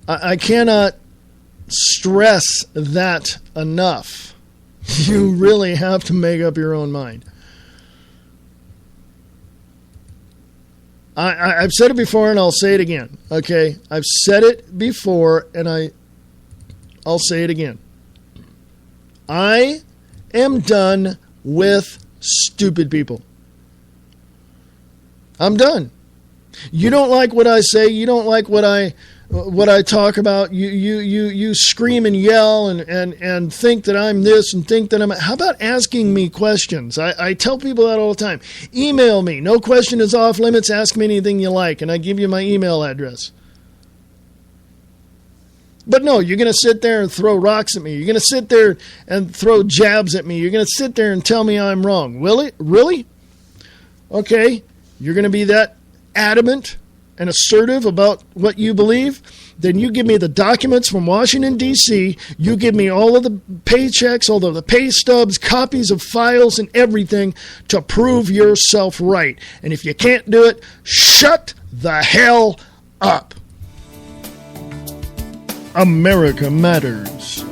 I cannot stress that enough. You really have to make up your own mind. I've said it before and I'll say it again. Okay? I've said it before and I'll say it again. I am done with stupid people. I'm done. You don't like what I say. You don't like what I talk about. You scream and yell and think that I'm this and think that I'm. How about asking me questions? I tell people that all the time. Email me. No question is off limits. Ask me anything you like, and I give you my email address. But no, you're going to sit there and throw rocks at me. You're going to sit there and throw jabs at me. You're going to sit there and tell me I'm wrong. Really? Okay. You're going to be that adamant and assertive about what you believe, then you give me the documents from Washington, D.C., you give me all of the paychecks, all of the pay stubs, copies of files and everything to prove yourself right. And if you can't do it, shut the hell up. America Matters.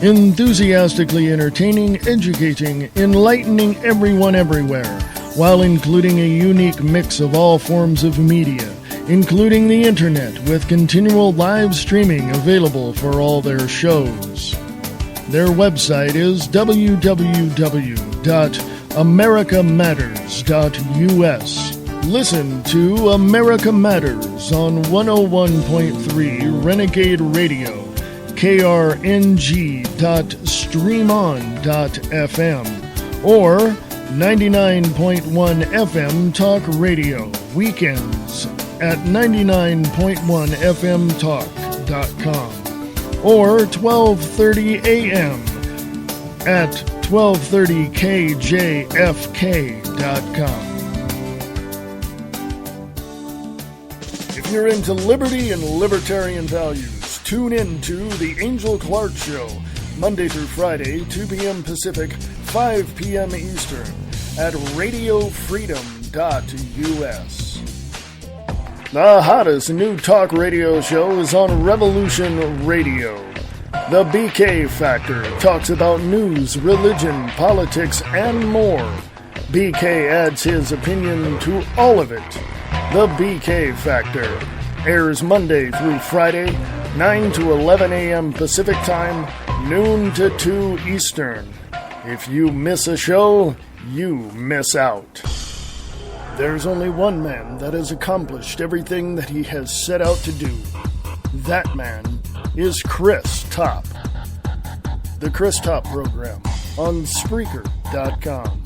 Enthusiastically entertaining, educating, enlightening everyone everywhere, while including a unique mix of all forms of media, including the internet, with continual live streaming available for all their shows. Their website is www.americamatters.us. Listen to America Matters on 101.3 Renegade Radio, krng.streamon.fm, or 99.1 FM Talk Radio, weekends at 99.1fmtalk.com, or 12:30 a.m. at 1230kjfk.com. If you're into liberty and libertarian values, tune in to The Angel Clark Show, Monday through Friday, 2 p.m. Pacific, 5 p.m. Eastern, at radiofreedom.us. The hottest new talk radio show is on Revolution Radio. The BK Factor talks about news, religion, politics, and more. BK adds his opinion to all of it. The BK Factor airs Monday through Friday, 9 to 11 a.m. Pacific Time, noon to 2 Eastern. If you miss a show, you miss out. There's only one man that has accomplished everything that he has set out to do. That man is Chris Top. The Chris Top Program on Spreaker.com.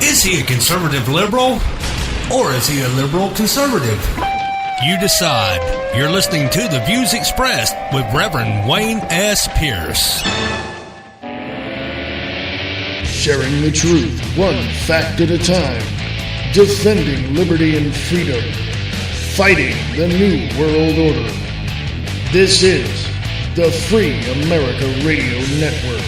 Is he a conservative liberal? Or is he a liberal conservative? You decide. You're listening to The Views Expressed with Reverend Wayne S. Pierce. Sharing the truth, one fact at a time. Defending liberty and freedom. Fighting the New World Order. This is the Free America Radio Network.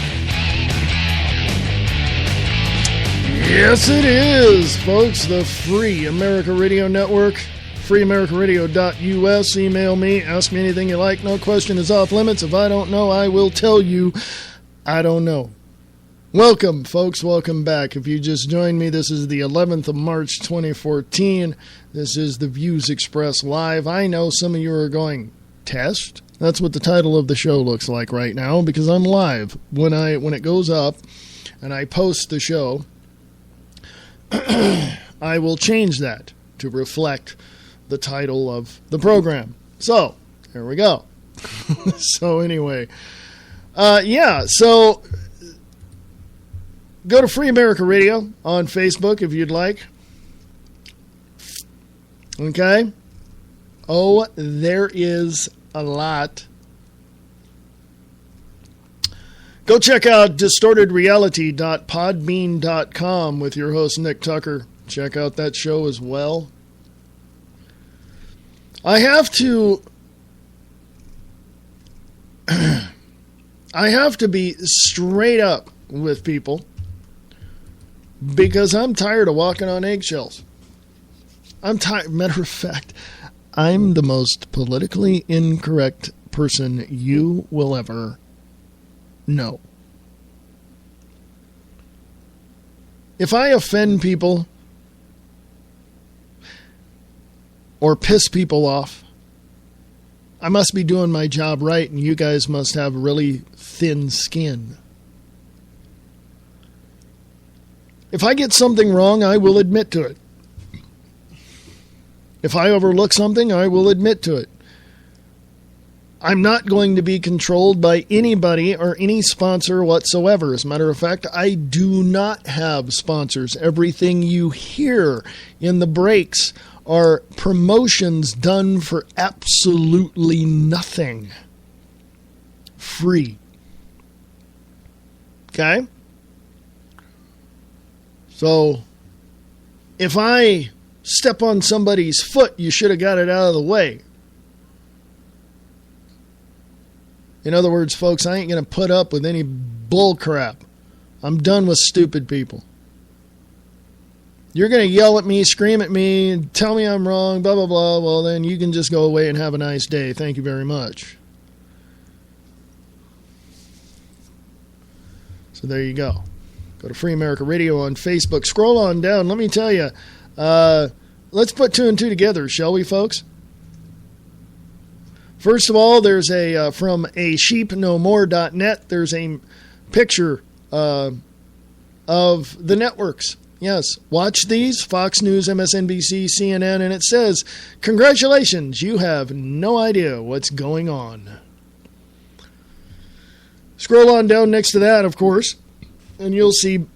Yes, it is, folks. The Free America Radio Network. FreeAmericaRadio.us. Email me. Ask me anything you like. No question is off limits. If I don't know, I will tell you I don't know. Welcome, folks. Welcome back. If you just joined me, this is the 11th of March, 2014. This is the Views Express Live. I know some of you are going, test? That's what the title of the show looks like right now, because I'm live. When it goes up and I post the show, I will change that to reflect the title of the program. So, there we go. So anyway, so go to Free America Radio on Facebook if you'd like. Okay? Oh, there is a lot. Go check out distortedreality.podbean.com with your host Nick Tucker. Check out that show as well. I have to be straight up with people because I'm tired of walking on eggshells. I'm tired. Matter of fact, I'm the most politically incorrect person you will ever know. If I offend people or piss people off, I must be doing my job right, and you guys must have really thin skin. If I get something wrong, I will admit to it. If I overlook something, I will admit to it. I'm not going to be controlled by anybody or any sponsor whatsoever. As a matter of fact, I do not have sponsors. Everything you hear in the breaks are promotions done for absolutely nothing. Free. Okay? So, if I step on somebody's foot, you should have got it out of the way. In other words, folks, I ain't going to put up with any bull crap. I'm done with stupid people. You're going to yell at me, scream at me, and tell me I'm wrong, blah, blah, blah. Well, then you can just go away and have a nice day. Thank you very much. So there you go. Go to Free America Radio on Facebook. Scroll on down. Let me tell you, let's put two and two together, shall we, folks? First of all, there's from a sheepnomore.net, there's a picture of the networks. Yes, watch these, Fox News, MSNBC, CNN, and it says, congratulations, you have no idea what's going on. Scroll on down next to that, of course, and you'll see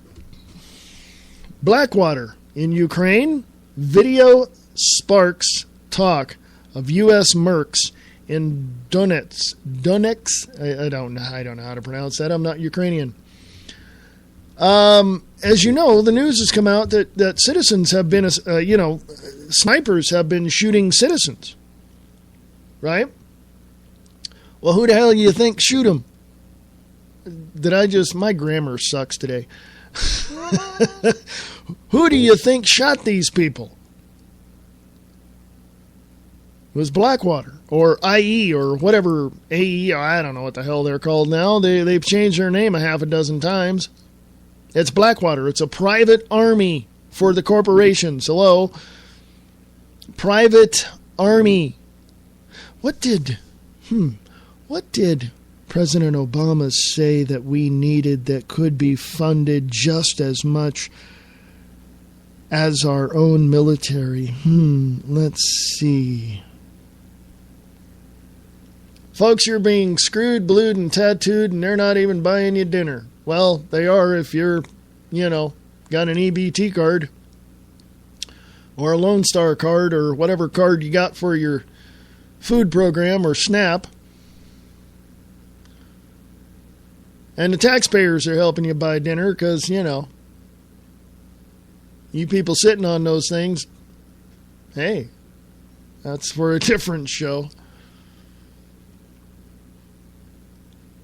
Blackwater in Ukraine. Video sparks talk of U.S. mercs in Donetsk. I don't know how to pronounce that. I'm not Ukrainian. As you know, the news has come out that citizens have been, snipers have been shooting citizens. Right? Well, who the hell do you think shoot them? My grammar sucks today. Who do you think shot these people? It was Blackwater or IE or whatever, AE, I don't know what the hell they're called now. They've changed their name a half a dozen times. It's Blackwater. It's a private army for the corporations. Hello? Private army. What did President Obama say that we needed that could be funded just as much as our own military? Let's see. Folks, you're being screwed, blued, and tattooed, and they're not even buying you dinner. Well, they are if you're, got an EBT card or a Lone Star card or whatever card you got for your food program or SNAP. And the taxpayers are helping you buy dinner because, you people sitting on those things, hey, that's for a different show.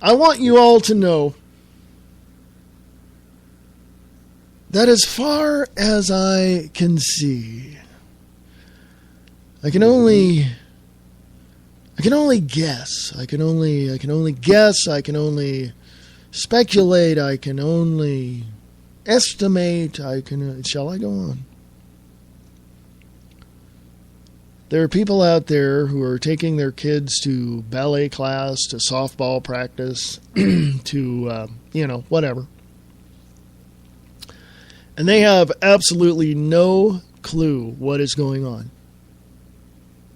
I want you all to know that as far as I can see, I can only guess. I can only guess. I can only speculate. I can only estimate. Shall I go on? There are people out there who are taking their kids to ballet class, to softball practice, to, whatever. And they have absolutely no clue what is going on.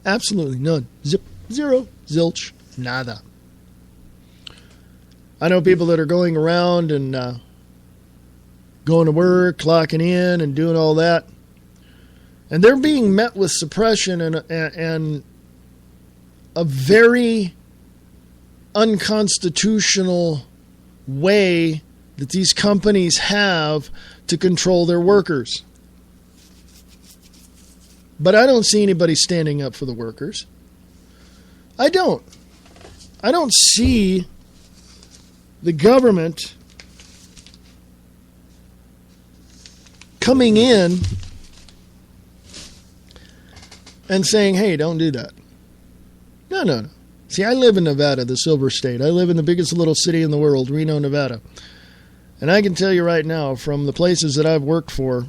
Absolutely none. Zip, zero, zilch, nada. I know people that are going around and going to work, clocking in, and doing all that. And they're being met with suppression and a very unconstitutional way that these companies have to control their workers. But I don't see anybody standing up for the workers. I don't see the government coming in and saying, hey, don't do that. No. See, I live in Nevada, the Silver State. I live in the biggest little city in the world, Reno, Nevada. And I can tell you right now, from the places that I've worked for,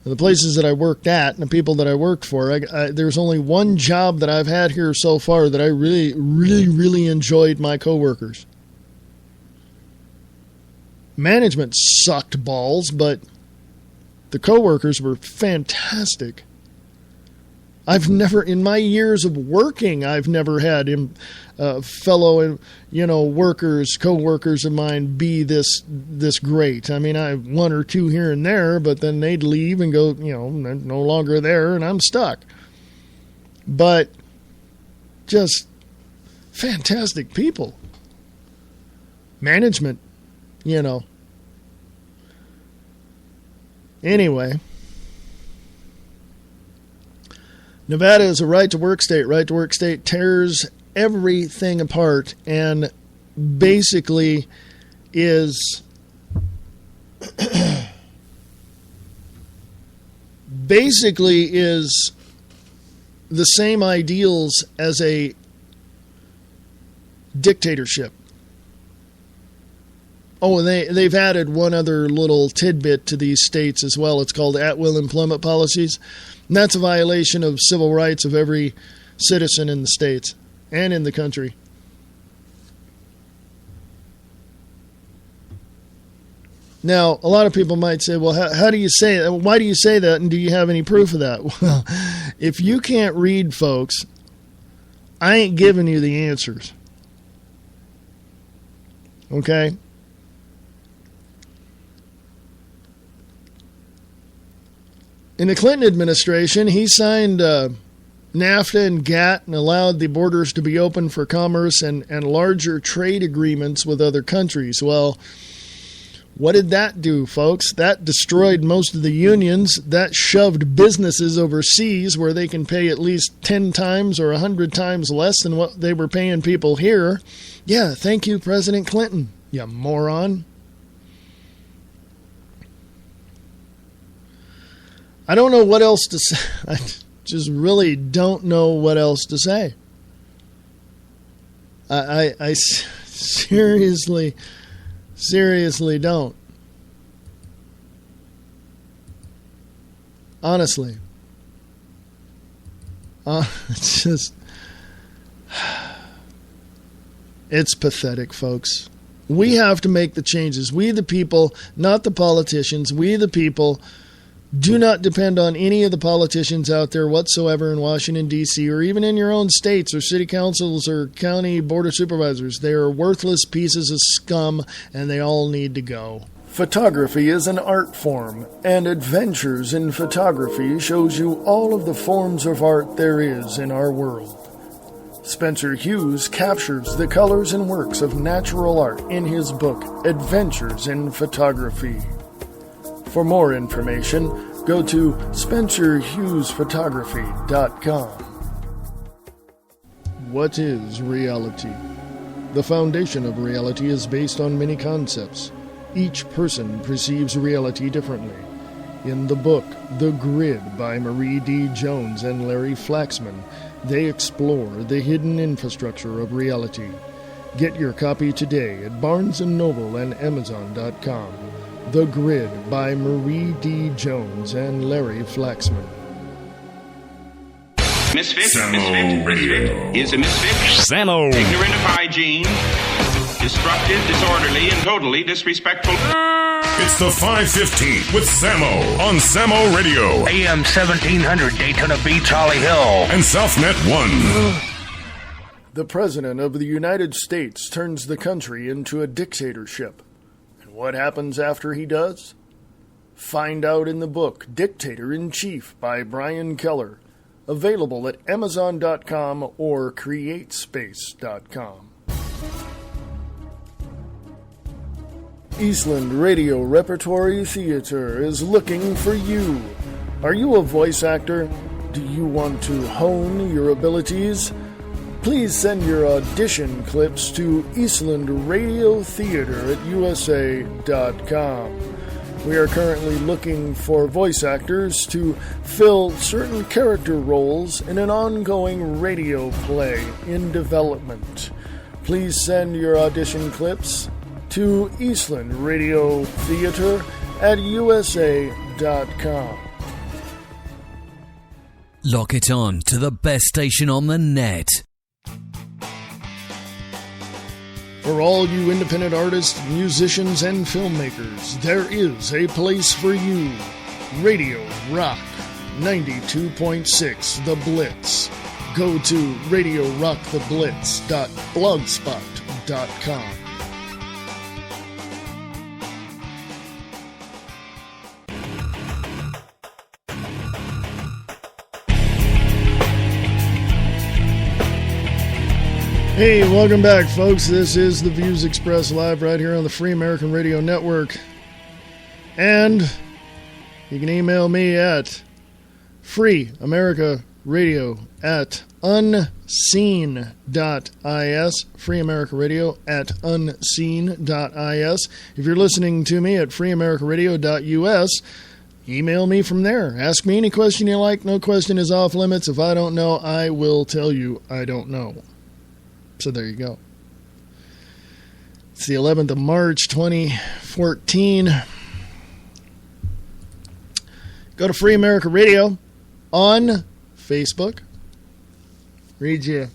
the places that I worked at, and the people that I worked for, there's only one job that I've had here so far that I really, really, really enjoyed my coworkers. Management sucked balls, but the coworkers were fantastic. I've never, in my years of working, I've never had fellow, workers, co-workers of mine be this great. I mean, I have one or two here and there, but then they'd leave and go, no longer there, and I'm stuck. But just fantastic people. Management, Anyway. Nevada is a right-to-work state. Right-to-work state tears everything apart and basically is the same ideals as a dictatorship. Oh, and they've added one other little tidbit to these states as well. It's called at-will employment policies. And that's a violation of civil rights of every citizen in the states and in the country. Now, a lot of people might say, well, how do you say that? Why do you say that, and do you have any proof of that? Well, if you can't read, folks, I ain't giving you the answers. Okay? In the Clinton administration, he signed NAFTA and GATT and allowed the borders to be open for commerce and larger trade agreements with other countries. Well, what did that do, folks? That destroyed most of the unions. That shoved businesses overseas where they can pay at least 10 times or 100 times less than what they were paying people here. Yeah, thank you, President Clinton, you moron. I don't know what else to say. I just really don't know what else to say. I seriously don't. Honestly. It's just... It's pathetic, folks. We have to make the changes. We the people, not the politicians. We the people do not depend on any of the politicians out there whatsoever in Washington, D.C., or even in your own states or city councils or county board of supervisors. They are worthless pieces of scum, and they all need to go. Photography is an art form, and Adventures in Photography shows you all of the forms of art there is in our world. Spencer Hughes captures the colors and works of natural art in his book, Adventures in Photography. For more information, go to SpencerHughesPhotography.com. What is reality? The foundation of reality is based on many concepts. Each person perceives reality differently. In the book, The Grid by Marie D. Jones and Larry Flaxman, they explore the hidden infrastructure of reality. Get your copy today at Barnes & Noble and Amazon.com. The Grid by Marie D. Jones and Larry Flaxman. Misfit is a misfit. Samo. Ignorant of hygiene, destructive, disorderly, and totally disrespectful. It's the 5:15 with Samo on Samo Radio. AM 1700 Daytona Beach, Holly Hill. And SouthNet 1. The President of the United States turns the country into a dictatorship. What happens after he does? Find out in the book Dictator-in-Chief by Brian Keller, available at Amazon.com or CreateSpace.com. Eastland Radio Repertory Theater is looking for you. Are you a voice actor? Do you want to hone your abilities? Please send your audition clips to Eastland Radio Theater at USA.com. We are currently looking for voice actors to fill certain character roles in an ongoing radio play in development. Please send your audition clips to Eastland Radio Theater at USA.com. Lock it on to the best station on the net. For all you independent artists, musicians, and filmmakers, there is a place for you. Radio Rock 92.6 The Blitz. Go to radiorocktheblitz.blogspot.com. Hey, welcome back, folks. This is the Views Express live right here on the Free American Radio Network. And you can email me at freeamerica Radio at unseen.is. Free America Radio at unseen.is. If you're listening to me at freeamericaradio.us, email me from there. Ask me any question you like. No question is off limits. If I don't know, I will tell you I don't know. So there you go. It's the 11th of March, 2014. Go to Free America Radio on Facebook. Read you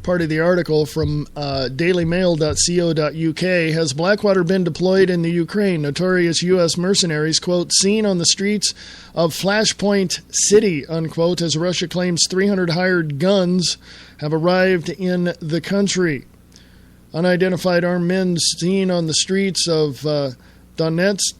part of the article from dailymail.co.uk. Has Blackwater been deployed in the Ukraine? Notorious U.S. mercenaries, quote, seen on the streets of Flashpoint City, unquote, as Russia claims 300 hired guns have arrived in the country. Unidentified armed men seen on the streets of Donetsk,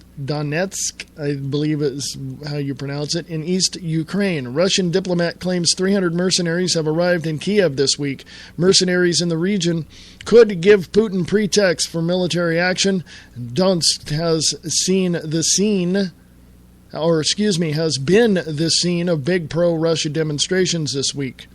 I believe is how you pronounce it, in East Ukraine. Russian diplomat claims 300 mercenaries have arrived in Kiev this week. Mercenaries in the region could give Putin pretext for military action. Donetsk has been the scene of big pro-Russia demonstrations this week.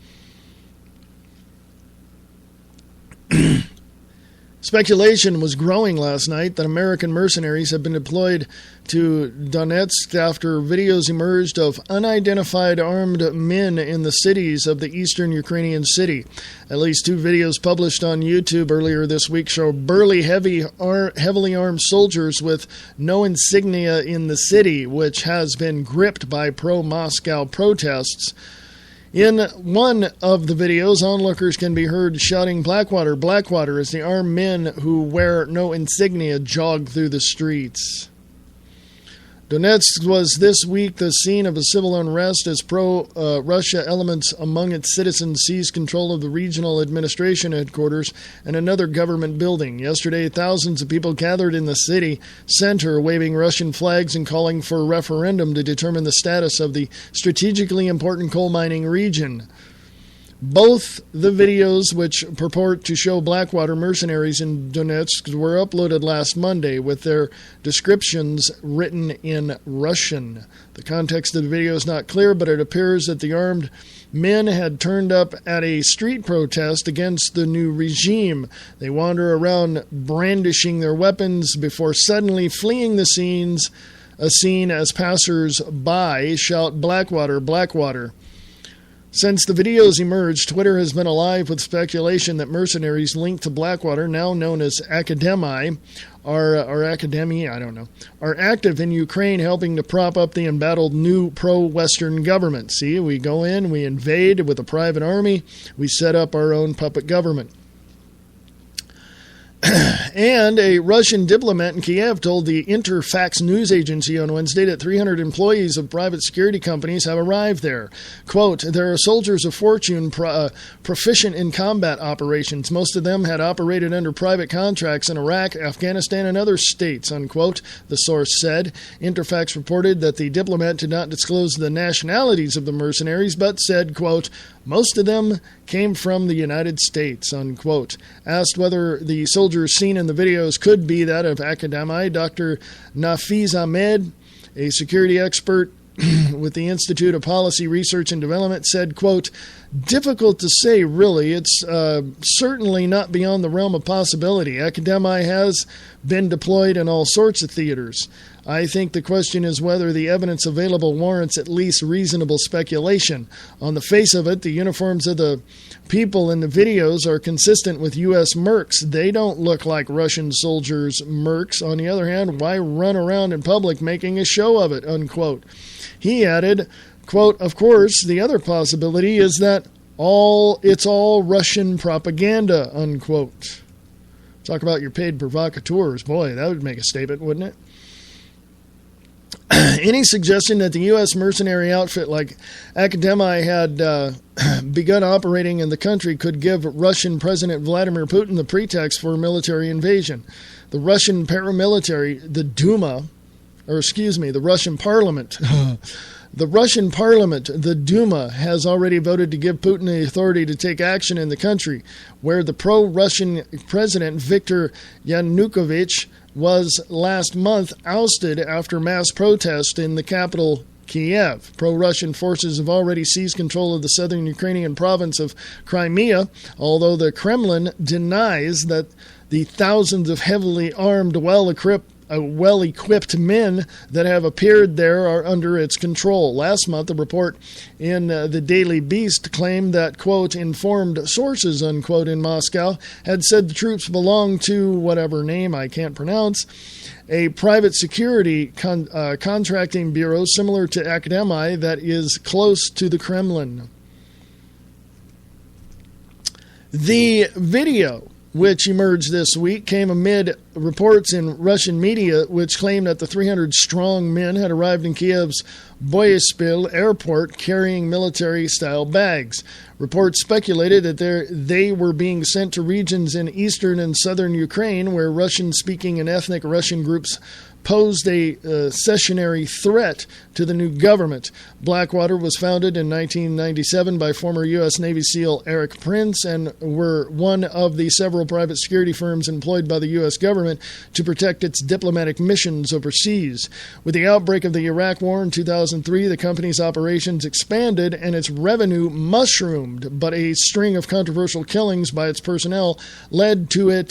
Speculation was growing last night that American mercenaries have been deployed to Donetsk after videos emerged of unidentified armed men in the cities of the eastern Ukrainian city. At least 2 videos published on YouTube earlier this week show burly, heavily armed soldiers with no insignia in the city, which has been gripped by pro-Moscow protests. In one of the videos, onlookers can be heard shouting, "Blackwater, Blackwater," as the armed men who wear no insignia jog through the streets. Donetsk was this week the scene of a civil unrest as pro-Russia elements among its citizens seized control of the regional administration headquarters and another government building. Yesterday, thousands of people gathered in the city center waving Russian flags and calling for a referendum to determine the status of the strategically important coal mining region. Both the videos, which purport to show Blackwater mercenaries in Donetsk, were uploaded last Monday with their descriptions written in Russian. The context of the video is not clear, but it appears that the armed men had turned up at a street protest against the new regime. They wander around brandishing their weapons before suddenly fleeing the scene as passers-by shout, "Blackwater, Blackwater." Since the videos emerged, Twitter has been alive with speculation that mercenaries linked to Blackwater, now known as Academi, are active in Ukraine, helping to prop up the embattled new pro-Western government. See, we go in, we invade with a private army, we set up our own puppet government. And a Russian diplomat in Kiev told the Interfax news agency on Wednesday that 300 employees of private security companies have arrived there. Quote, "There are soldiers of fortune proficient in combat operations. Most of them had operated under private contracts in Iraq, Afghanistan, and other states," unquote, the source said. Interfax reported that the diplomat did not disclose the nationalities of the mercenaries, but said, quote, "Most of them came from the United States," unquote. Asked whether the soldiers seen in the videos could be that of Academi, Dr. Nafiz Ahmed, a security expert with the Institute of Policy Research and Development, said, quote, "Difficult to say, really. It's certainly not beyond the realm of possibility. Academi has been deployed in all sorts of theaters. I think the question is whether the evidence available warrants at least reasonable speculation. On the face of it, the uniforms of the people in the videos are consistent with U.S. mercs. They don't look like Russian soldiers' mercs. On the other hand, why run around in public making a show of it?" Unquote. He added, quote, "Of course, the other possibility is that it's all Russian propaganda," unquote. Talk about your paid provocateurs. Boy, that would make a statement, wouldn't it? Any suggestion that the U.S. mercenary outfit like Academi had begun operating in the country could give Russian President Vladimir Putin the pretext for a military invasion. The Russian paramilitary, the Russian parliament, the Duma, has already voted to give Putin the authority to take action in the country, where the pro-Russian President Viktor Yanukovych was last month ousted after mass protest in the capital Kiev. Pro-Russian forces have already seized control of the southern Ukrainian province of Crimea, although the Kremlin denies that the thousands of heavily armed, well-equipped men that have appeared there are under its control. Last month, a report in the Daily Beast claimed that, quote, informed sources, unquote, in Moscow had said the troops belong to whatever name I can't pronounce, a private security contracting bureau similar to Akademi that is close to the Kremlin. The video, which emerged this week, came amid reports in Russian media which claimed that the 300-strong men had arrived in Kiev's Boryspil airport carrying military-style bags. Reports speculated that they were being sent to regions in eastern and southern Ukraine where Russian-speaking and ethnic Russian groups posed a secessionary threat to the new government. Blackwater was founded in 1997 by former U.S. Navy SEAL Eric Prince and were one of the several private security firms employed by the U.S. government to protect its diplomatic missions overseas. With the outbreak of the Iraq War in 2003, the company's operations expanded and its revenue mushroomed, but a string of controversial killings by its personnel led to a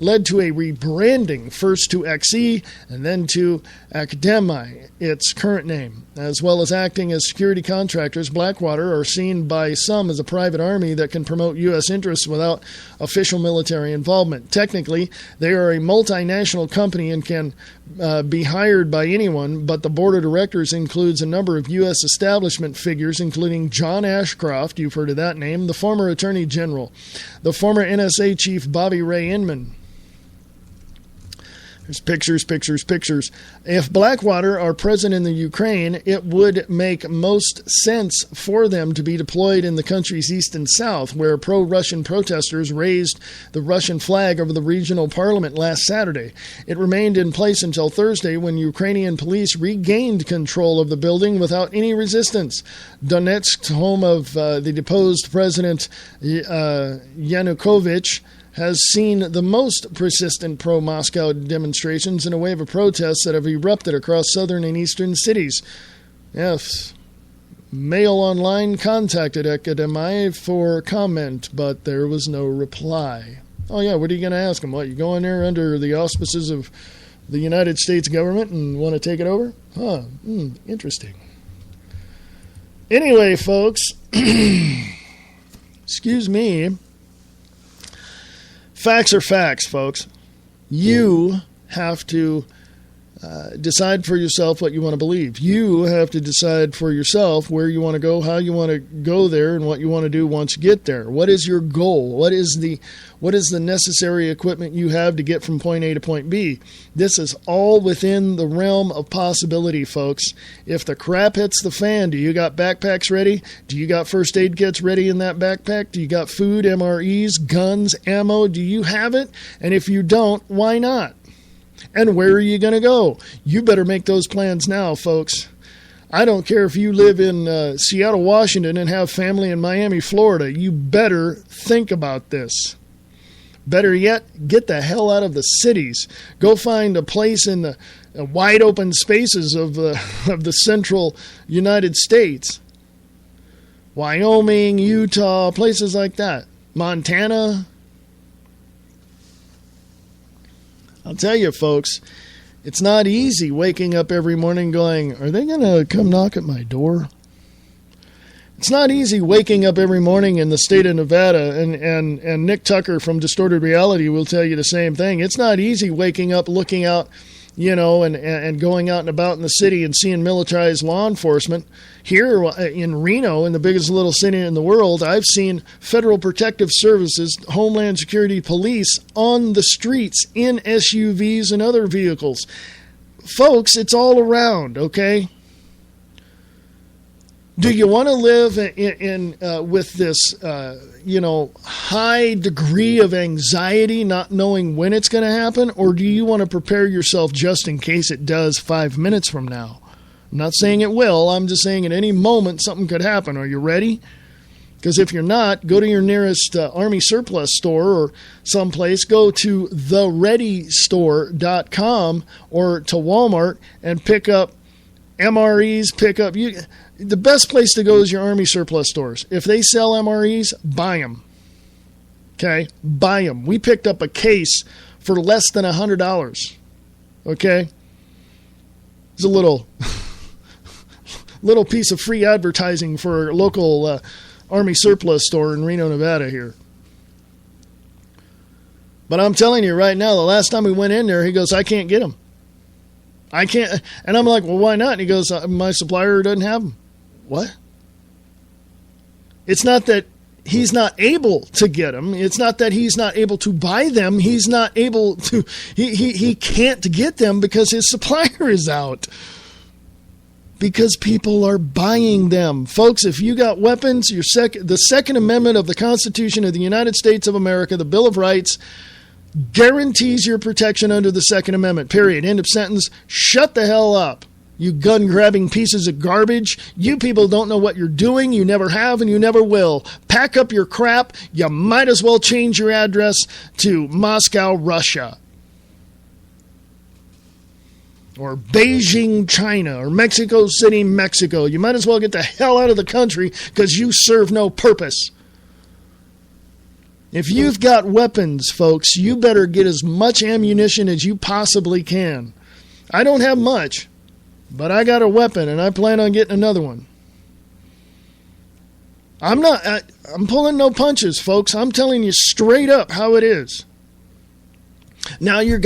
rebranding, first to XE and then to Akademi, its current name. As well as acting as security contractors, Blackwater are seen by some as a private army that can promote U.S. interests without official military involvement. Technically, they are a multinational company and can be hired by anyone, but the board of directors includes a number of U.S. establishment figures, including John Ashcroft, you've heard of that name, the former Attorney General, the former NSA Chief Bobby Ray Inman. There's pictures. If Blackwater are present in the Ukraine, it would make most sense for them to be deployed in the country's east and south, where pro-Russian protesters raised the Russian flag over the regional parliament last Saturday. It remained in place until Thursday when Ukrainian police regained control of the building without any resistance. Donetsk, home of the deposed President Yanukovych, has seen the most persistent pro-Moscow demonstrations in a wave of protests that have erupted across southern and eastern cities. Yes, Mail Online contacted Akademi for comment, but there was no reply. Oh yeah, what are you going to ask them? What, you go in there under the auspices of the United States government and want to take it over? Huh, interesting. Anyway, folks, excuse me. Facts are facts, folks. You have to decide for yourself what you want to believe. You have to decide for yourself where you want to go, how you want to go there, and what you want to do once you get there. What is your goal? What is the necessary equipment you have to get from point A to point B? This is all within the realm of possibility, folks. If the crap hits the fan, do you got backpacks ready? Do you got first aid kits ready in that backpack? Do you got food, MREs, guns, ammo? Do you have it? And if you don't, why not? And where are you going to go? You better make those plans now, folks. I don't care if you live in Seattle, Washington, and have family in Miami, Florida. You better think about this. Better yet, get the hell out of the cities. Go find a place in the wide open spaces of the central United States. Wyoming, Utah, places like that. Montana. I'll tell you, folks, it's not easy waking up every morning going, are they going to come knock at my door? It's not easy waking up every morning in the state of Nevada, and Nick Tucker from Distorted Reality will tell you the same thing. It's not easy waking up, looking out, and going out and about in the city and seeing militarized law enforcement. Here in Reno, in the biggest little city in the world, I've seen Federal Protective Services, Homeland Security Police on the streets in SUVs and other vehicles. Folks, it's all around, okay? Do you want to live in with this, high degree of anxiety, not knowing when it's going to happen, or do you want to prepare yourself just in case it does 5 minutes from now? I'm not saying it will. I'm just saying at any moment something could happen. Are you ready? Because if you're not, go to your nearest Army surplus store or someplace. Go to thereadystore.com or to Walmart and pick up MREs, pickup. The best place to go is your Army surplus stores. If they sell MREs, buy them. Okay? Buy them. We picked up a case for less than $100. Okay? It's a little piece of free advertising for a local Army surplus store in Reno, Nevada here. But I'm telling you right now, the last time we went in there, he goes, I can't get them. I can't. And I'm like, well, why not? And he goes, my supplier doesn't have them. What? It's not that he's not able to get them. It's not that he's not able to buy them. He's not able to, he can't get them because his supplier is out. Because people are buying them. Folks, if you got weapons, the Second Amendment of the Constitution of the United States of America, the Bill of Rights, guarantees your protection under the Second Amendment, period. End of sentence. Shut the hell up, you gun-grabbing pieces of garbage. You people don't know what you're doing. You never have and you never will. Pack up your crap. You might as well change your address to Moscow, Russia. Or Beijing, China, or Mexico City, Mexico. You might as well get the hell out of the country because you serve no purpose. If you've got weapons, folks, you better get as much ammunition as you possibly can. I don't have much, but I got a weapon, and I plan on getting another one. I'm pulling no punches, folks. I'm telling you straight up how it is. Now you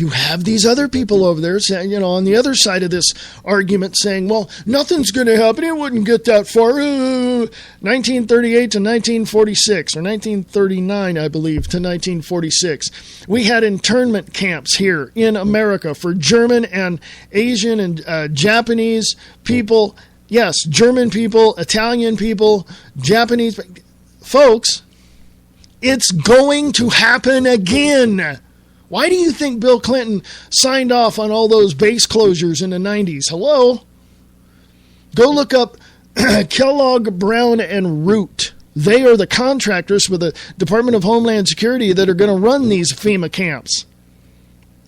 have these other people over there saying, on the other side of this argument saying, well, nothing's going to happen. It wouldn't get that far. 1938 to 1946, or 1939, I believe, to 1946. We had internment camps here in America for German and Asian and Japanese people. Yes, German people, Italian people, Japanese. Folks, it's going to happen again. Why do you think Bill Clinton signed off on all those base closures in the 90s? Hello? Go look up Kellogg, Brown, and Root. They are the contractors for the Department of Homeland Security that are going to run these FEMA camps.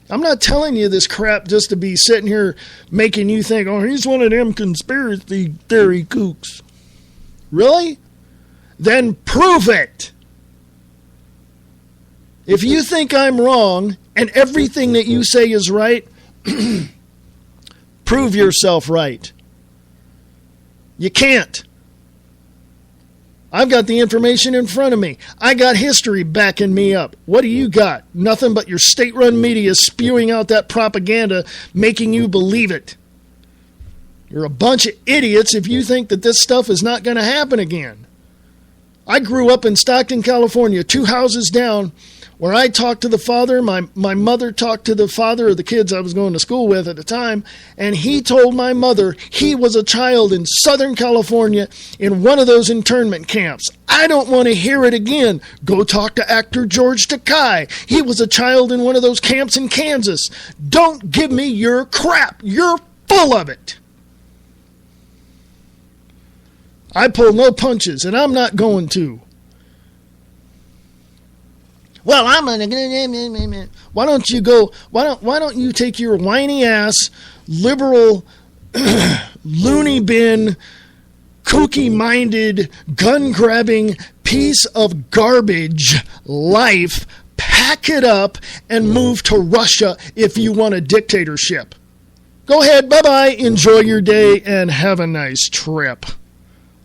I'm not telling you this crap just to be sitting here making you think, oh, he's one of them conspiracy theory kooks. Really? Then prove it. If you think I'm wrong and everything that you say is right, prove yourself right. You can't. I've got the information in front of me. I got history backing me up. What do you got? Nothing but your state-run media spewing out that propaganda, making you believe it. You're a bunch of idiots if you think that this stuff is not going to happen again. I grew up in Stockton, California, 2 houses down, where I talked to the father. My mother talked to the father of the kids I was going to school with at the time, and he told my mother he was a child in Southern California in one of those internment camps. I don't want to hear it again. Go talk to actor George Takei. He was a child in one of those camps in Kansas. Don't give me your crap. You're full of it. I pull no punches, and I'm not going to. Well, I'm gonna. Why don't you go? Why don't you take your whiny ass liberal, loony bin, kooky-minded, gun-grabbing piece of garbage life, pack it up, and move to Russia if you want a dictatorship. Go ahead, bye-bye, enjoy your day, and have a nice trip.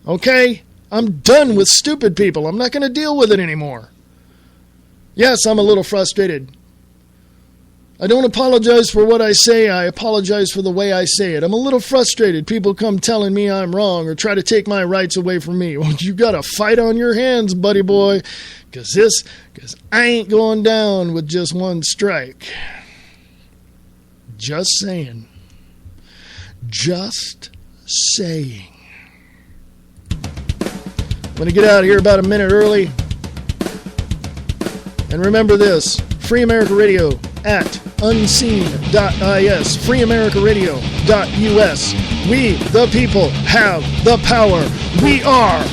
Okay? I'm done with stupid people. I'm not going to deal with it anymore. Yes, I'm a little frustrated. I don't apologize for what I say. I apologize for the way I say it. I'm a little frustrated. People come telling me I'm wrong or try to take my rights away from me. Well, you got a fight on your hands, buddy boy, because I ain't going down with just one strike. Just saying. Just saying. I'm going to get out of here about a minute early. And remember this, Free America Radio at unseen.is, freeamericaradio.us. We, the people, have the power. We are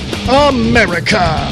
America.